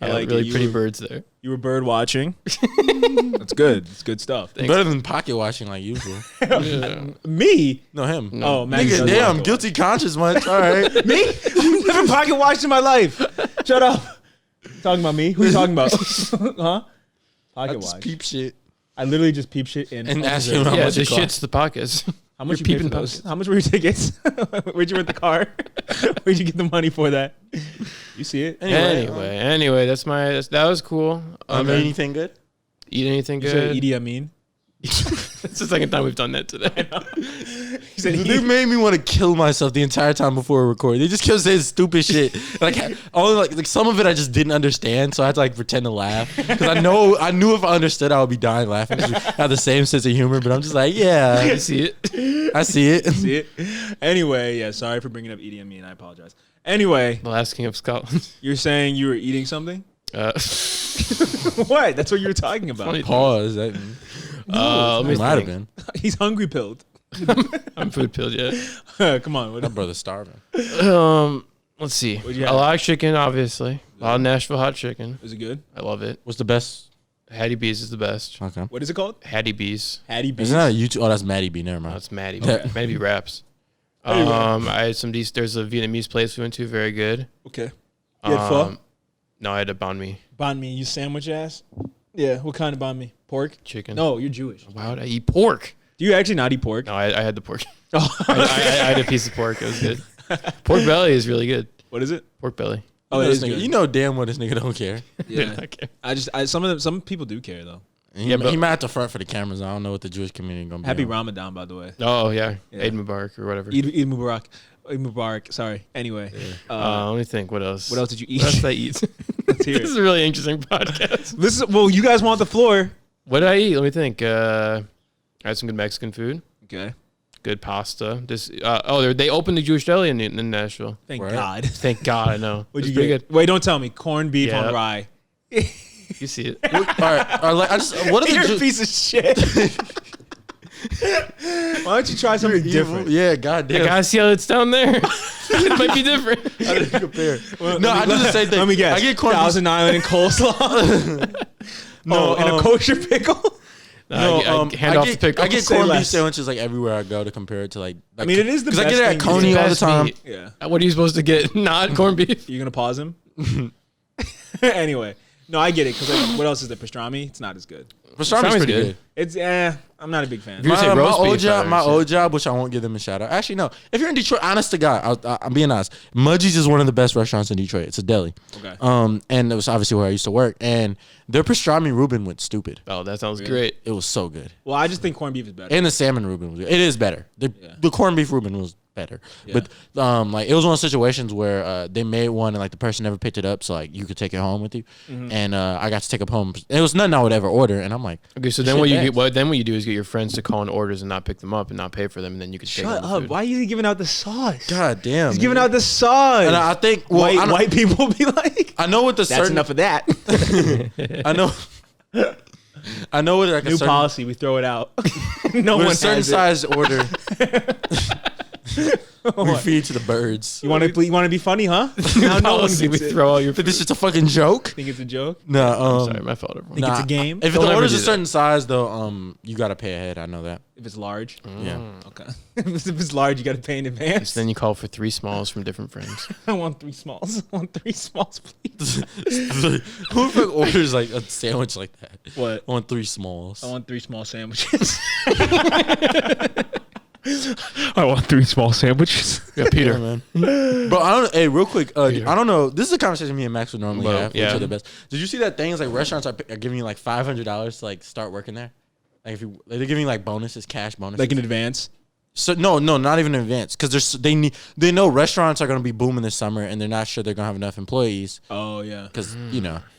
I Yeah, like really it. pretty birds there. You were bird watching. That's good. It's good stuff. Thanks. Better than pocket watching like usual. Yeah. Me? No, him. No. Oh, Max. Nigga, does damn, pocket guilty conscience much. All right. watch. Me? I've never pocket watched in my life. Shut up. Talking about me? Who are you talking about? Huh? I Pocket just watch. peep shit. I literally just peep shit in. And ask him how Yeah, much the it cost. shit's the pockets. How much You're you paid for peeping those? pockets. How much were your tickets? Where'd you rent the car? Where'd you get the money for that? You see it? Anyway, that was cool. Anything good? Eat anything You said good? Idi Amin. It's the second time we've done that today. He said They made me want to kill myself the entire time before we record. They just kept saying stupid shit. Like only like some of it I just didn't understand, so I had to like pretend to laugh because I knew if I understood I would be dying laughing. 'Cause we have the same sense of humor, but I'm just like, yeah, You see it? I see it. See it? Anyway, yeah, sorry for bringing up Idi Amin. I apologize. Anyway, The last king of Scotland. you're saying you were eating something? What? That's what you were talking about. Funny. Pause. Let me It might have think. been. He's hungry pilled. I'm food pilled yet. Come on. My brother's starving. Let's see. What'd you A have? lot of chicken, obviously. A lot of Nashville hot chicken. Is it good? I love it. What's the best? Hattie B's is the best. Okay. What is it called? Hattie B's. Hattie B. Isn't that a YouTube? Oh, that's Maddie B. Never No, mind. it's Maddie. Okay. Maddie B wraps. Anyway. I had some decent. There's a Vietnamese place we went to. Very good. Okay. You had pho? No, I had a banh mi Banh mi, you sandwich ass? Yeah. What kind of banh mi? Pork? chicken. No, you're Jewish. Why would I eat pork? Do you actually not eat pork? No, I had the pork. Oh. I had a piece of pork. It was good. Pork belly is really good. What is it? Pork belly. Oh, it this is nigga, good. you know damn well this nigga don't care. Yeah. Okay. Some people do care though. And Yeah, he, but- he might have to front for the cameras. I don't know what the Jewish community gonna be. Happy on. Ramadan, by the way. Oh yeah, Yeah. Eid Mubarak or whatever. Eid Mubarak. Eid Mubarak. Sorry. Anyway. Let me think. What else? What else did you eat? What else did I eat? Let's hear This is it. a really interesting podcast. Well, you guys want the floor. What did I eat? Let me think. I had some good Mexican food. Okay. Good pasta. They opened the Jewish deli in Nashville. Thank Right. God. Thank God, I know. What'd It's you pretty get? good. Wait, don't tell me. Corned beef Yeah. on rye. You see it. All right, like I just what are You're the a piece of shit. Why don't you try something different? Yeah, goddamn. Yeah, guys, see how it's down there? It might be different. I didn't compare. Well, No, let I me- do the same thing. Let me guess. I get corned beef. Thousand Island and coleslaw. No, and a kosher pickle. No, I hand off the pickle. I get Say corned beef less. sandwiches like everywhere I go to compare it to like I mean, it is the because I best get it thing at you Coney can all the Best time. meat. Yeah. What are you supposed to get? Not corned beef? You gonna pause him? Anyway, No, I get it. Because like, what else is there? Pastrami? It's not as good. Pastrami's pretty good. It's I'm not a big fan. If you say roast beef, My old job, which I won't give them a shout out. Actually, no. If you're in Detroit, honest to God, I'm being honest. Mudgie's is one of the best restaurants in Detroit. It's a deli. Okay. And it was obviously where I used to work. And their pastrami Reuben went stupid. Oh, that sounds great. It was so good. Well, I just think corned beef is better. And the salmon Reuben was good. It is better. The corned beef Reuben was better. Yeah. But like it was one of those situations where they made one and like the person never picked it up, so like you could take it home with you. And I got to take it home. It was nothing I would ever order, and I'm like, Okay, so then what you do is get your friends to call in orders and not pick them up and not pay for them, and then you can take Shut the up! food. Why are you giving out the sauce? God damn. He's giving out the sauce. And I think white people be like, I know what the that's enough of that. I know what like New policy, we throw it out. No with one a certain has it. size order. We feed to the birds. You want to be funny, huh? Now no one Policy, we gets it. throw all your. But this is a fucking joke. Think it's a joke? No, Sorry, my fault. Everyone. Think it's a game? If Don't the ever order's do a that. certain size, though, you gotta pay ahead. I know that. If it's large? Yeah. Okay. If it's large, you got to pay in advance. So then you call for 3 smalls from different friends. I want 3 smalls. I want 3 smalls, please. Who the fuck orders like a sandwich like that? What? I want 3 smalls. I want 3 small sandwiches. I want 3 small sandwiches. Yeah, Peter. Yeah, man. Bro, I don't. Hey, real quick. I don't know. This is a conversation me and Max would normally Well, have. yeah. Which are the best. Did you see that things like restaurants are giving you like $500 to like start working there? Like if you, like, they're giving you like bonuses, cash bonuses. Like in advance? So no, not even in advance, because they know restaurants are gonna be booming this summer, and they're not sure they're gonna have enough employees. Oh, yeah. Because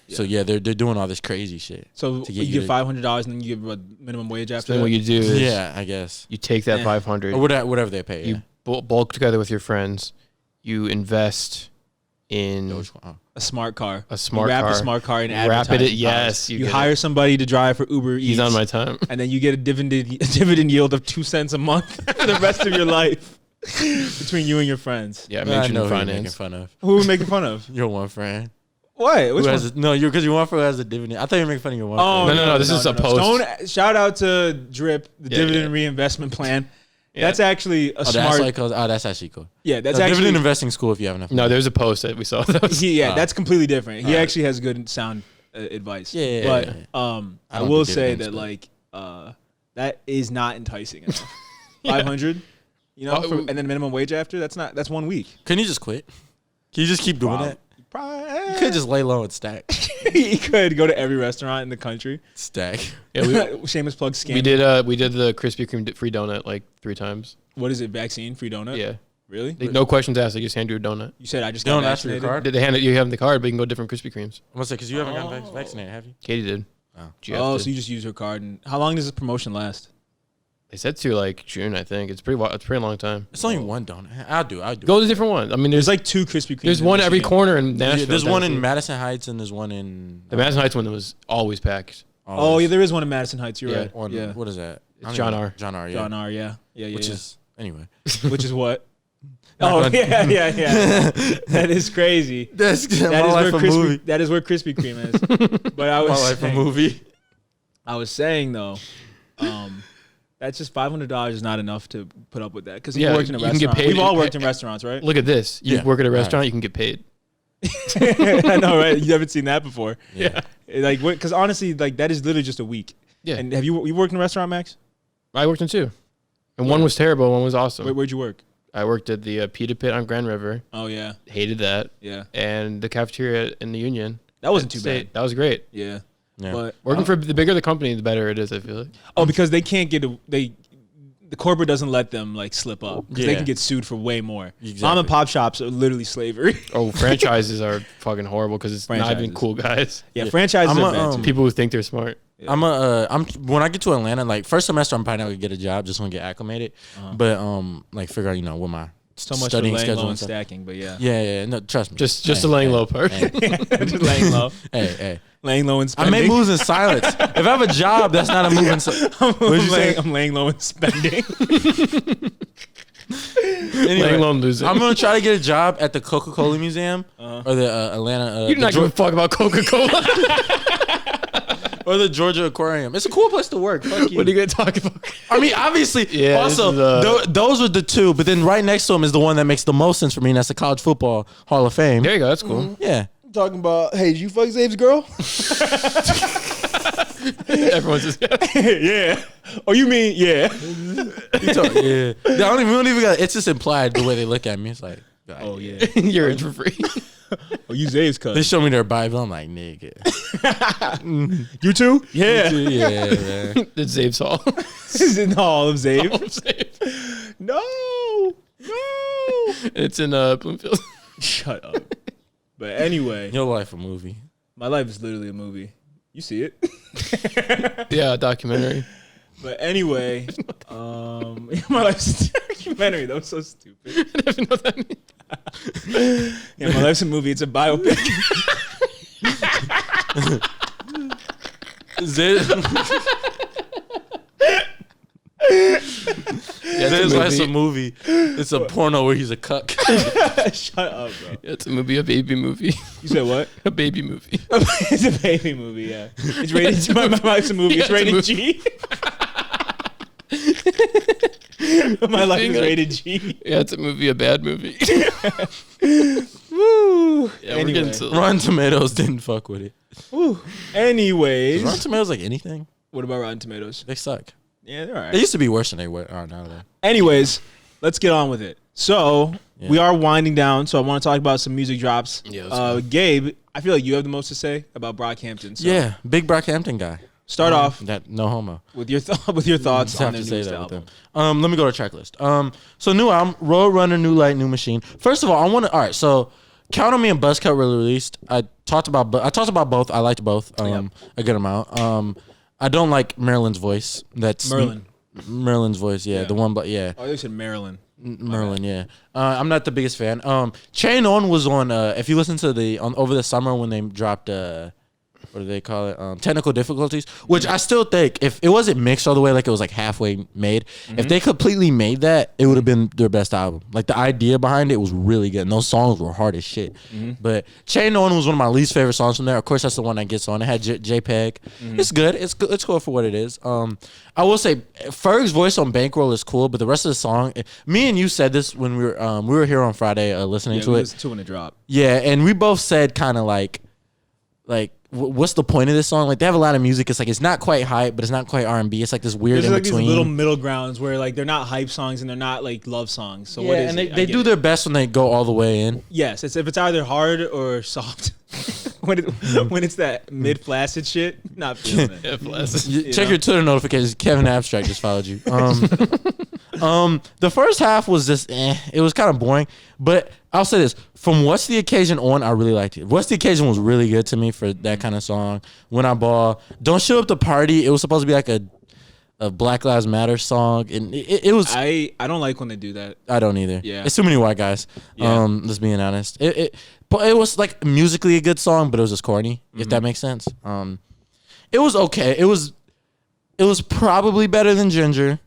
so yeah, they're doing all this crazy shit. So to you give $500 and then you give a minimum wage after So then that? what you do is I guess you take that Yeah. 500, or whatever they pay. you bulk together with your friends, you invest in A smart car. a smart you wrap car. a smart car in Wrap it. advertising Yes, cars. you You get hire it. somebody to drive for Uber Eats. He's on my time. And then you get a dividend yield of 2 cents a month for the rest of your life between you and your friends. Yeah, I I mentioned know who you're making finance. fun of. Who are we making fun of? Your one friend. What? Which Who one? has because your one friend has a dividend. I thought you were making fun of your one Oh, friend. No, this is a post. Stone, shout out to Drip, the Yeah, dividend yeah. reinvestment plan. Yeah. That's actually a smart. That's actually cool. Yeah, that's Dividend actually. investing school if you have enough. No, there's a post that we saw. That's completely different. He Alright. actually has good sound advice. Yeah, but yeah. I don't will do say dividends, that but- like that is not enticing enough. 500, you know, and then minimum wage after. That's 1 week. Can you just quit? Can you just keep doing that? You could just lay low and stack. He could go to every restaurant in the country. Stack. Yeah, Shameless plug scam. we did the Krispy Kreme free donut like 3 times. What is it? Vaccine free donut? Yeah, Really? no questions asked. They just hand you a donut. You said I just They got don't ask for your vaccinated? card? They hand it. You have the card, but you can go different Krispy Kremes. I'm gonna say because you haven't gotten vaccinated, have you? Katie did. Oh. Oh, so you just use her card. And how long does this promotion last? They said to like June, I think. It's pretty long time. It's only one donut. I'll do. Go to different ones. I mean, There's there's like 2 Krispy Kremes. there's in one every Michigan. corner in Nashville. there's one in Tennessee. Madison Heights and there's one in The Madison Heights one that was always packed. Oh, yeah, there is one in Madison Heights. You're Yeah. right. One, Yeah. What is that? It's John R. John R. Yeah. John R. Yeah. Yeah. Which is anyway. Which is what? Not Oh gonna- yeah. That is crazy. That's That my is life where a movie. That is where Krispy Kreme is. But I My was life a saying, movie. I was saying though, that's just $500 is not enough to put up with that because you Yeah, worked in a you can get restaurant. paid We've all in- worked in restaurants, right? Look at this. You Yeah. work at a restaurant, you can get paid. I know, right? You haven't seen that before. Yeah. Like, because honestly, like that is literally just a week. Yeah. And have you worked in a restaurant, Max? I worked in 2. And one was terrible, one was awesome. Where'd you work? I worked at the Pita Pit on Grand River. Oh yeah, Hated that. yeah. And the cafeteria in the Union. That wasn't too State. bad. That was great. Yeah. Yeah. But Working for the bigger the company, the better it is, I feel like. because they can't get the corporate doesn't let them like slip up because they Yeah. can get sued for way more. Exactly. Mom and pop shops are literally slavery. Oh, franchises are fucking horrible because it's not even Franchises. cool guys. Yeah, Yeah. franchises I'm are a, bad too. People who think they're smart. I'm when I get to Atlanta, like first semester, I'm probably not gonna get a job, just want to get acclimated. But like figure out what my So much for studying laying schedule low and and stuff. stacking, but yeah. Yeah, no, trust me. Just the laying low part. Just laying low. Hey. Laying low and I spending. make moves in silence. If I have a job, that's not a move in silence. What'd you say? I'm laying low and spending. Laying Anyway, low and losing. I'm gonna try to get a job at the Coca-Cola Museum or the Atlanta. You're not the giving a fuck about Coca-Cola. or the Georgia Aquarium. It's a cool place to work. Fuck you. What are you gonna talk about? I mean, obviously. Yeah, Also, this is, those were the 2, but then right next to them is the one that makes the most sense for me, and that's the College Football Hall of Fame. There you go. That's cool. Yeah. Talking about, hey, did you fuck Zabe's girl? Everyone's just Yeah. Oh, you mean yeah? Yeah. We don't even got. It's just implied the way they look at me. It's like, Oh yeah. you're in for free. Oh, you Zabe's They cousin. show me their Bible. I'm like, nigga. You too? Yeah. Yeah, man. It's Zabe's Hall. This is in the Hall of Zabe. Zabe. No. It's in Bloomfield. Shut up. But anyway, Your life a movie. my life is literally a movie. You see it? Yeah, documentary. But anyway, my life's a documentary. That was so stupid. I don't even know what that means. Yeah, my life's a movie. It's a biopic. Zabe's life's a movie. It's a porno where he's a cuck. Shut up, bro. Yeah, it's a movie, a baby movie. You said what? A baby movie. It's a baby movie, yeah. It's rated. My life's a movie. Yeah, It's it's a rated movie. G. My life is rated G. Yeah, it's a movie, a bad movie. Woo. Yeah, Anyway. we're getting to Rotten Tomatoes didn't fuck with it. Woo. Is Anyways, Rotten Tomatoes like anything? what about Rotten Tomatoes? They suck. Yeah, they're They alright. used to be worse than they are now. Though. Anyways, let's get on with it. So Yeah. we are winding down. So I want to talk about some music drops. Yeah, let's go. Gabe, I feel like you have the most to say about Brockhampton. So Yeah, big Brockhampton guy. start off That no homo. with your thoughts Just on have their to say newest that with album. them. Let me go to track list. So new album, Roadrunner, New Light, New Machine. First of all, I want to. All right, so Count on Me and Buzzcut were released. I talked about both. I liked both. A good amount. I don't like Marilyn's voice. That's Merlin's voice. Yeah, the one. But yeah. Oh, they said Maryland. Merlin, yeah. I'm not the biggest fan. Chain On was on. If you listen to over the summer when they dropped, what do they call it? Technical difficulties, which I still think if it wasn't mixed all the way, like it was like halfway made, if they completely made that, it would have been their best album. Like the idea behind it was really good, and those songs were hard as shit. But Chain On was one of my least favorite songs from there. Of course, that's the one that gets on. It had JPEG. It's good. It's good. It's cool for what it is. I will say Ferg's voice on Bankroll is cool, but the rest of the song, me and you said this when we were here on Friday listening to it. It's two when it dropped. Yeah, and we both said kind of like what's the point of this song? Like they have a lot of music. It's like it's not quite hype, but it's not quite R&B. It's like this weird There's in like these between. little middle grounds where like they're not hype songs and they're not like love songs. So Yeah, what is and it? I they get do it. their best when they go all the way in. Yes, if it's either hard or soft. when it's that mid flaccid shit, not feeling it. Yeah, bless. Check your Twitter notifications. Kevin Abstract just followed you. The first half was just it was kind of boring, but I'll say this: from What's the Occasion on, I really liked it. What's the Occasion was really good to me for that kind of song. When I Ball, Don't Show Up to Party, it was supposed to be like a Black Lives Matter song, and it was. I don't like when they do that. I don't either. Yeah. It's too many white guys. Yeah. Just being honest. But it was like musically a good song, but it was just corny, if that makes sense. It was okay. It was probably better than Ginger.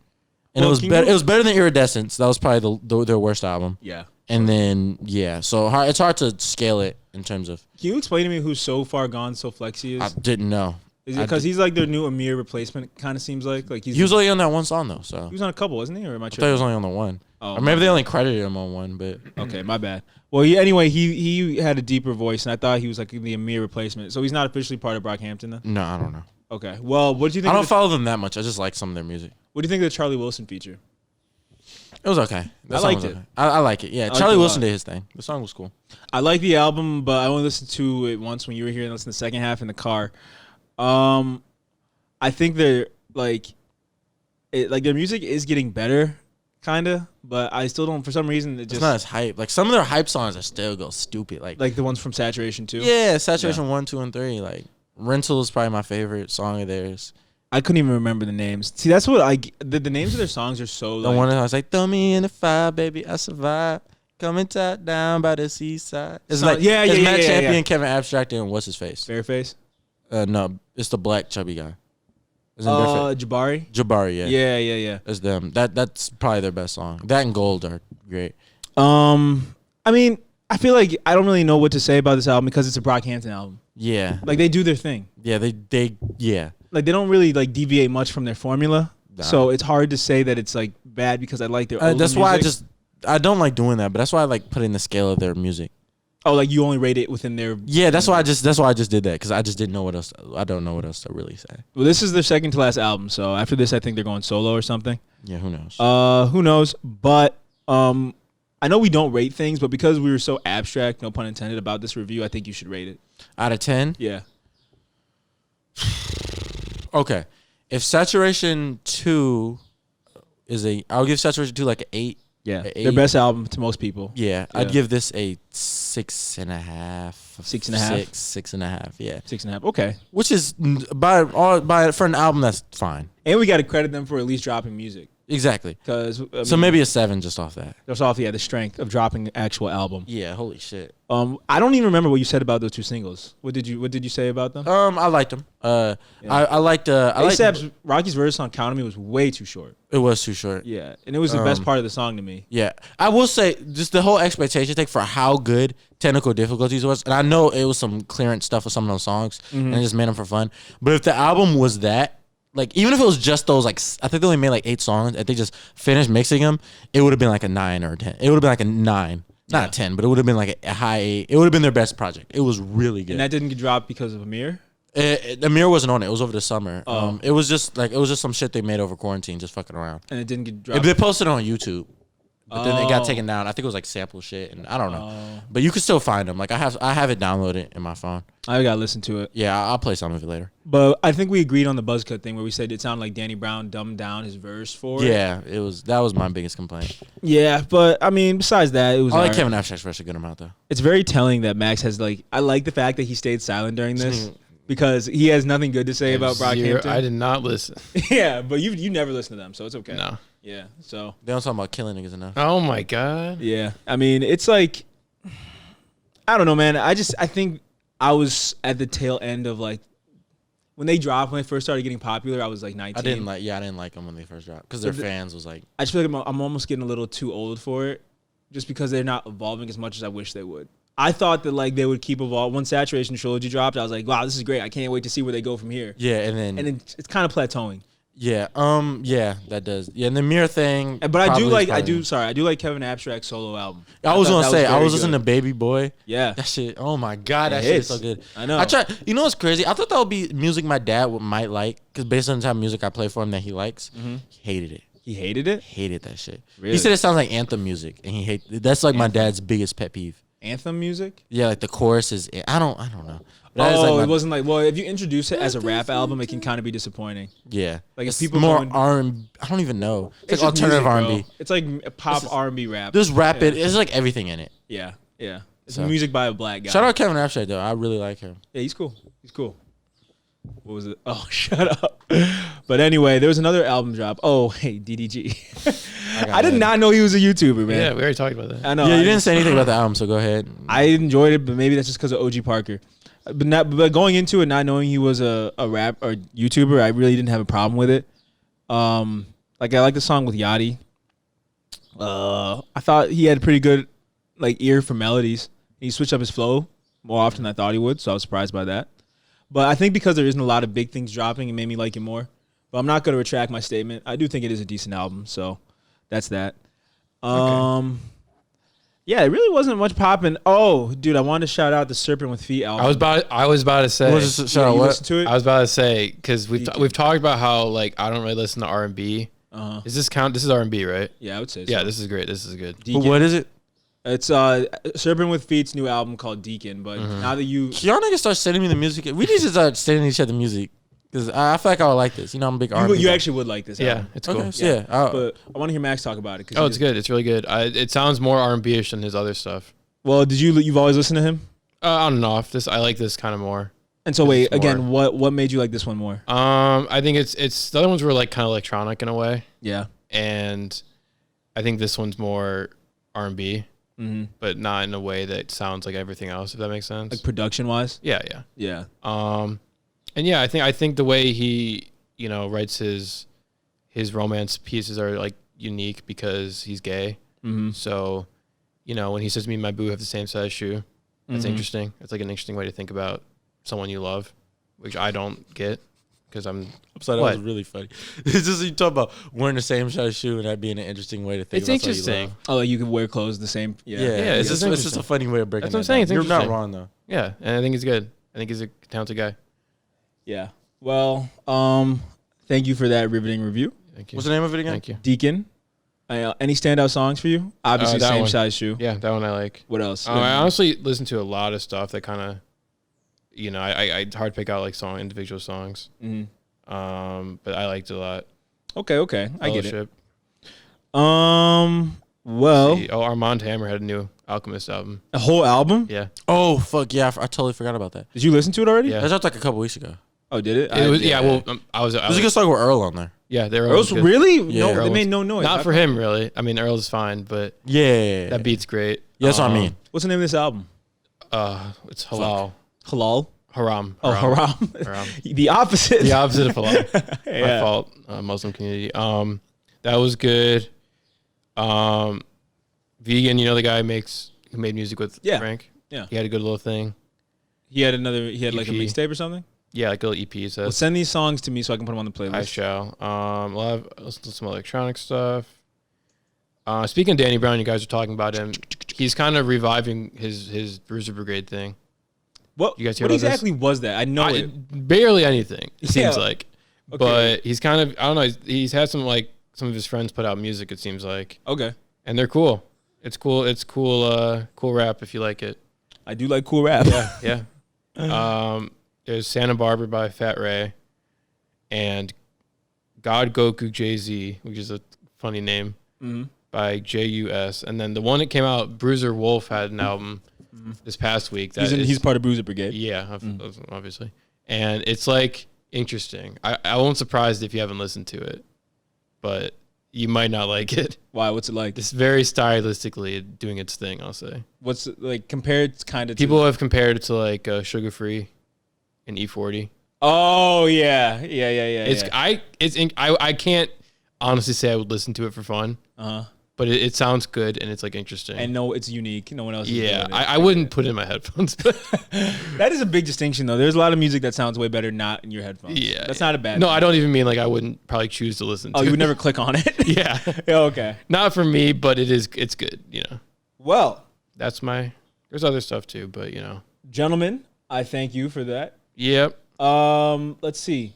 And Well, it was can better. you- It was better than Iridescence. That was probably their worst album. Yeah. And then so it's hard to scale it in terms of. Can you explain to me who's so far gone, so Flexi I is? didn't know. Is it because he's like their new Amir replacement? Kind of seems like He was only on that one song though, so he was on a couple, wasn't he? Or am I I thought he tripping? was only on the one. Oh, Or maybe they only credited him on one, but Okay, my bad. Well, anyway, he had a deeper voice, and I thought he was like the Amir replacement. So he's not officially part of Brockhampton then. no, I don't know. Okay. Well, what do you think? I don't of follow them that much. I just like some of their music. what do you think of the Charlie Wilson feature? It was okay. That I song liked was it. okay. I like it. Yeah, liked Charlie it a Wilson lot. did his thing. The song was cool. I like the album, but I only listened to it once when you were here and listened to the second half in the car. I think they're like their music is getting better, kind of, but I still don't. For some reason, it It's just not as hype. Like some of their hype songs are still go stupid. Like like the ones from Saturation too. yeah, Saturation 1, 2, and 3. Like Rental is probably my favorite song of theirs. I couldn't even remember the names. See, that's what the names of their songs are so The like. one that I was like, throw me in the fire, baby, I survive. Coming top down by the seaside. It's So- like yeah, it's yeah, Matt yeah, Champion, yeah. Kevin Abstract, and what's his face? Fairface. No, it's the black chubby guy. Isn't Bareface? Jabari. Jabari, yeah. Yeah. It's them. That's probably their best song. That and Gold are great. I mean, I feel like I don't really know what to say about this album because it's a Brockhampton album. Yeah. Like they do their thing. Yeah, they yeah. Like they don't really like deviate much from their formula. Nah. So it's hard to say that it's like bad because I like their. older That's why music. I don't like doing that, but that's why I like putting the scale of their music. Oh, like you only rate it within their. Yeah, that's why I just did that because I just didn't know what else. I don't know what else to really say. Well, this is their second to last album, so after this, I think they're going solo or something. Yeah, who knows? Who knows? But I know we don't rate things, but because we were so abstract, no pun intended, about this review, I think you should rate it. Out of 10? Yeah. Okay. If Saturation 2 I'll give Saturation 2 like an 8. Yeah. A Their best album to most people. Yeah, I'd give this a 6.5. 6.5? 6.5, yeah. 6.5. Okay. Which is for an album that's fine. And we got to credit them for at least dropping music. Exactly. Because so maybe a 7 just off that. That's off, the strength of dropping the actual album. Yeah, holy shit. I don't even remember what you said about those 2 singles. What did you say about them? I liked them. I liked ASAP's Rocky's verse on Count on Me was way too short. It was too short. Yeah, and it was the best part of the song to me. Yeah, I will say just the whole expectation thing for how good Technical Difficulties was, and I know it was some clearance stuff with some of those songs, and it just made them for fun. But if the album was that, like, even if it was just those, like, I think they only made like 8 songs, if they just finished mixing them, it would have been like a 9 or a 10. It would have been like a 9, not a 10, but it would have been like a high 8. It would have been their best project. It was really good. And that didn't get dropped because of Amir? Amir wasn't on it. It was over the summer. It was just some shit they made over quarantine, just fucking around. And it didn't get dropped? They posted it on YouTube. But then it got taken down. I think it was like sample shit, and I don't know. But you can still find them. Like I have it downloaded in my phone. I gotta listen to it. Yeah, I'll play some of it later. But I think we agreed on the Buzzcut thing where we said it sounded like Danny Brown dumbed down his verse for it. Yeah, that was my biggest complaint. Yeah, but I mean, besides that, it was. I like Kevin Abstract's verse a good amount though. It's very telling that Max has I like the fact that he stayed silent during this because he has nothing good to say about Brockhampton. I did not listen. Yeah, but you never listen to them, so it's okay. No. Yeah, so They don't talk about killing niggas enough. Oh my god. yeah, I mean, it's like I don't know, man. I think I was at the tail end of like when they first started getting popular. I was like 19. I didn't like them when they first dropped because their fans was like. I just feel like I'm almost getting a little too old for it, just because they're not evolving as much as I wish they would. I thought that like they would keep evolving. When Saturation Trilogy dropped, I was like, wow, this is great. I can't wait to see where they go from here. Yeah, and then it's kind of plateauing. Yeah, yeah, that does. Yeah, and the Mirror thing. But I do like Kevin Abstract's solo album. I was listening to Baby Boy. Yeah. That shit, oh my God, that shit is so good. I know. You know what's crazy? I thought that would be music my dad might like, because based on the type of music I play for him that he likes, he hated it. He hated it? Hated that shit. Really? He said it sounds like anthem music, and that's like my dad's biggest pet peeve. Anthem music? Yeah, like the chorus is, I don't know. It wasn't like, well, if you introduce it as a rap album, it can kind of be disappointing. Yeah, like it's if people more R&B. I don't even know. It's like alternative R&B. It's like pop R&B rap. Just rap it. It's like everything in it. Yeah. It's music by a black guy. Shout out Kevin Abstract though. I really like him. Yeah, he's cool. What was it? Oh, shut up. But anyway, there was another album drop. Oh, hey, DDG. I did not know he was a YouTuber, man. Yeah, we already talked about that. I know. Yeah, you didn't say anything about the album, so go ahead. I enjoyed it, but maybe that's just because of OG Parker. But going into it, not knowing he was a rap or YouTuber, I really didn't have a problem with it. Like I like the song with Yachty. I thought he had a pretty good ear for melodies. He switched up his flow more often than I thought he would, so I was surprised by that. But I think because there isn't a lot of big things dropping, it made me like it more. But I'm not going to retract my statement. I do think it is a decent album, so that's that. Okay. Yeah, it really wasn't much popping. Oh, dude, I wanted to shout out the Serpentwithfeet album. I was about to say. You listen to it? I was about to say because we've talked about how I don't really listen to R&B. Does this count? This is R&B, right? Yeah, I would say so. Yeah, this is great. This is good. But what is it? It's Serpentwithfeet's new album called Deacon. But now that y'all niggas start sending me the music, we need to start sending each other music. Because I feel like I would like this. You know, I'm a big R&B. You actually would like this album. Yeah, it's cool. Okay, yeah. But I want to hear Max talk about it. It's good. It's really good. It sounds more R&B-ish than his other stuff. Well, you've always listened to him? I don't know. I like this kind of more. And so wait, again, what made you like this one more? I think it's the other ones were kind of electronic in a way. Yeah. And I think this one's more R&B, but not in a way that sounds like everything else, if that makes sense. Like production-wise? Yeah. And yeah, I think the way he, writes his romance pieces are unique because he's gay. So, when he says me and my boo have the same size shoe, that's interesting. It's an interesting way to think about someone you love, which I don't get. because I'm Upside down was really funny. It's just you talk about wearing the same size shoe and that being an interesting way to think. It's about somebody you interesting. love. Oh, like you can wear clothes the same. Yeah, it's it's just just a funny way of breaking. That's what I'm saying. Down. It's You're not interesting. wrong though. Yeah, and I think he's good. I think he's a talented guy. Yeah. Well, thank you for that riveting review, Thank you. What's the name of it again? Thank you. Deacon. Any standout songs for you? Obviously, that same one. size shoe. Yeah, that one I like. What else? I honestly listen to a lot of stuff that kind of, I it's hard to pick out like individual songs. Mhm. But I liked it a lot. Okay, I get it. Fellowship. Well, Armand Hammer had a new Alchemist album. a whole album. Yeah, Oh fuck yeah! I totally forgot about that. Did you listen to it already? Yeah. That dropped like a couple weeks ago. Oh, did it? it was. Yeah, well, I was. There's a good song with Earl on there. Yeah, they were. Earl's really? Yeah. No, Earl they was- made no noise. Not for him, really. I mean, Earl's fine, but Yeah, that beat's great. Yeah, that's what I mean. What's the name of this album? It's halal. Halal. Haram. Oh, haram. Haram. The opposite. The opposite of halal. Yeah. My fault. Muslim community. That was good. Vegan. You know the guy who made music with Yeah. Frank. Yeah. He had a good little thing. He had like a EP. mixtape or something. Yeah, like a little EP. He says. Well, send these songs to me so I can put them on the playlist. I shall. We'll have listen to some electronic stuff. Speaking of Danny Brown, you guys are talking about him. He's kind of reviving his Bruiser Brigade thing. What? You guys hear What about this? exactly was that? I know it. Barely anything. It Yeah. seems like. Okay. But he's kind of, I don't know. He's had some of his friends put out music. It seems like, Okay. and they're cool. It's cool. It's cool. Cool rap if you like it. I do like cool rap. Yeah. There's Santa Barbara by Fat Ray, and God Goku Jay-Z, which is a funny name, by J.U.S. And then the one that came out, Bruiser Wolf had an album this past week. He's part of Bruiser Brigade. Yeah, obviously. And it's like interesting. I won't surprised if you haven't listened to it, but you might not like it. Why? What's it like? It's very stylistically doing its thing, I'll say. What's it like compared kind of to People have compared it to like Sugar Free and E40. Oh yeah. I can't honestly say I would listen to it for fun. Uh-huh. But it sounds good and it's like interesting. And no, it's unique. No one else. Yeah, is doing it. I wouldn't put it in my headphones. That is a big distinction, though. There's a lot of music that sounds way better not in your headphones. Yeah, that's not a bad. No, thing. I don't even mean like I wouldn't probably choose to listen to Oh, it. you would never click on it. Yeah. Yeah, okay. Not for me, but it's good, Well, there's other stuff too, but gentlemen, I thank you for that. Yep. Let's see.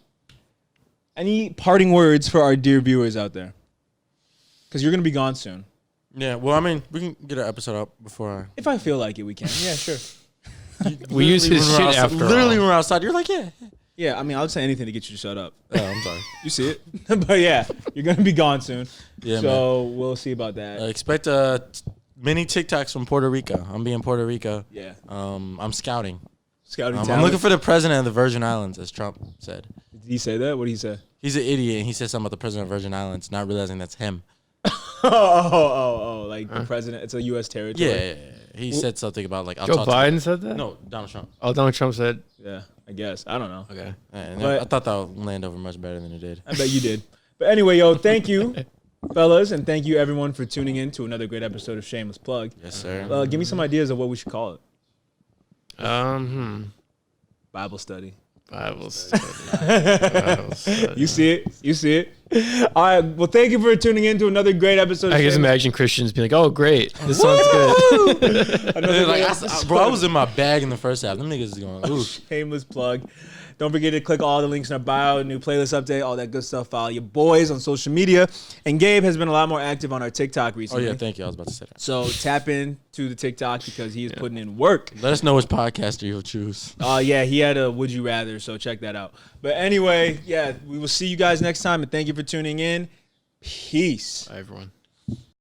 Any parting words for our dear viewers out there? Because you're gonna be gone soon. Yeah, well, I mean, we can get an episode up before. If I feel like it, we can. Yeah, sure. We use his shit after Literally, all. when we're outside, you're like, yeah. Yeah, I mean, I'll say anything to get you to shut up. Oh, I'm sorry. You see it, but yeah, you're gonna be gone soon. Yeah, so we'll see about that. Expect mini TikToks from Puerto Rico. I'm being Puerto Rico. Yeah, I'm scouting. scouting I'm talent. looking for the president of the Virgin Islands, as Trump said. Did he say that? What did he say? He's an idiot, and he said something about the president of Virgin Islands, not realizing that's him. Like the president. It's a U.S. territory. Yeah. He said something about like I'll Joe talk to Biden said that? No, Donald Trump. Oh, Donald Trump said. Yeah, I guess. I don't know. Okay. And But- I thought that would land over much better than it did. I bet you did. But anyway, yo, thank you, fellas, and thank you everyone for tuning in to another great episode of Shameless Plug. Yes, sir. Give me some ideas of what we should call it. Bible study. Bible study. You see it. You see it. All right. Well, thank you for tuning in to another great episode of I just Shameless. imagine Christians being like, "Oh, great, this sounds good." Another great Bro, I was in my bag in the first half. Them niggas is going, ooh. Shameless plug. Don't forget to click all the links in our bio, new playlist update, all that good stuff. Follow your boys on social media. And Gabe has been a lot more active on our TikTok Oh, recently. yeah, thank you. I was about to say that. So tap in to the TikTok because he is putting in work. Let us know which podcaster you'll choose. Yeah, he had a Would You Rather, so check that out. But anyway, yeah, we will see you guys next time, and thank you for tuning in. Peace. Bye, everyone.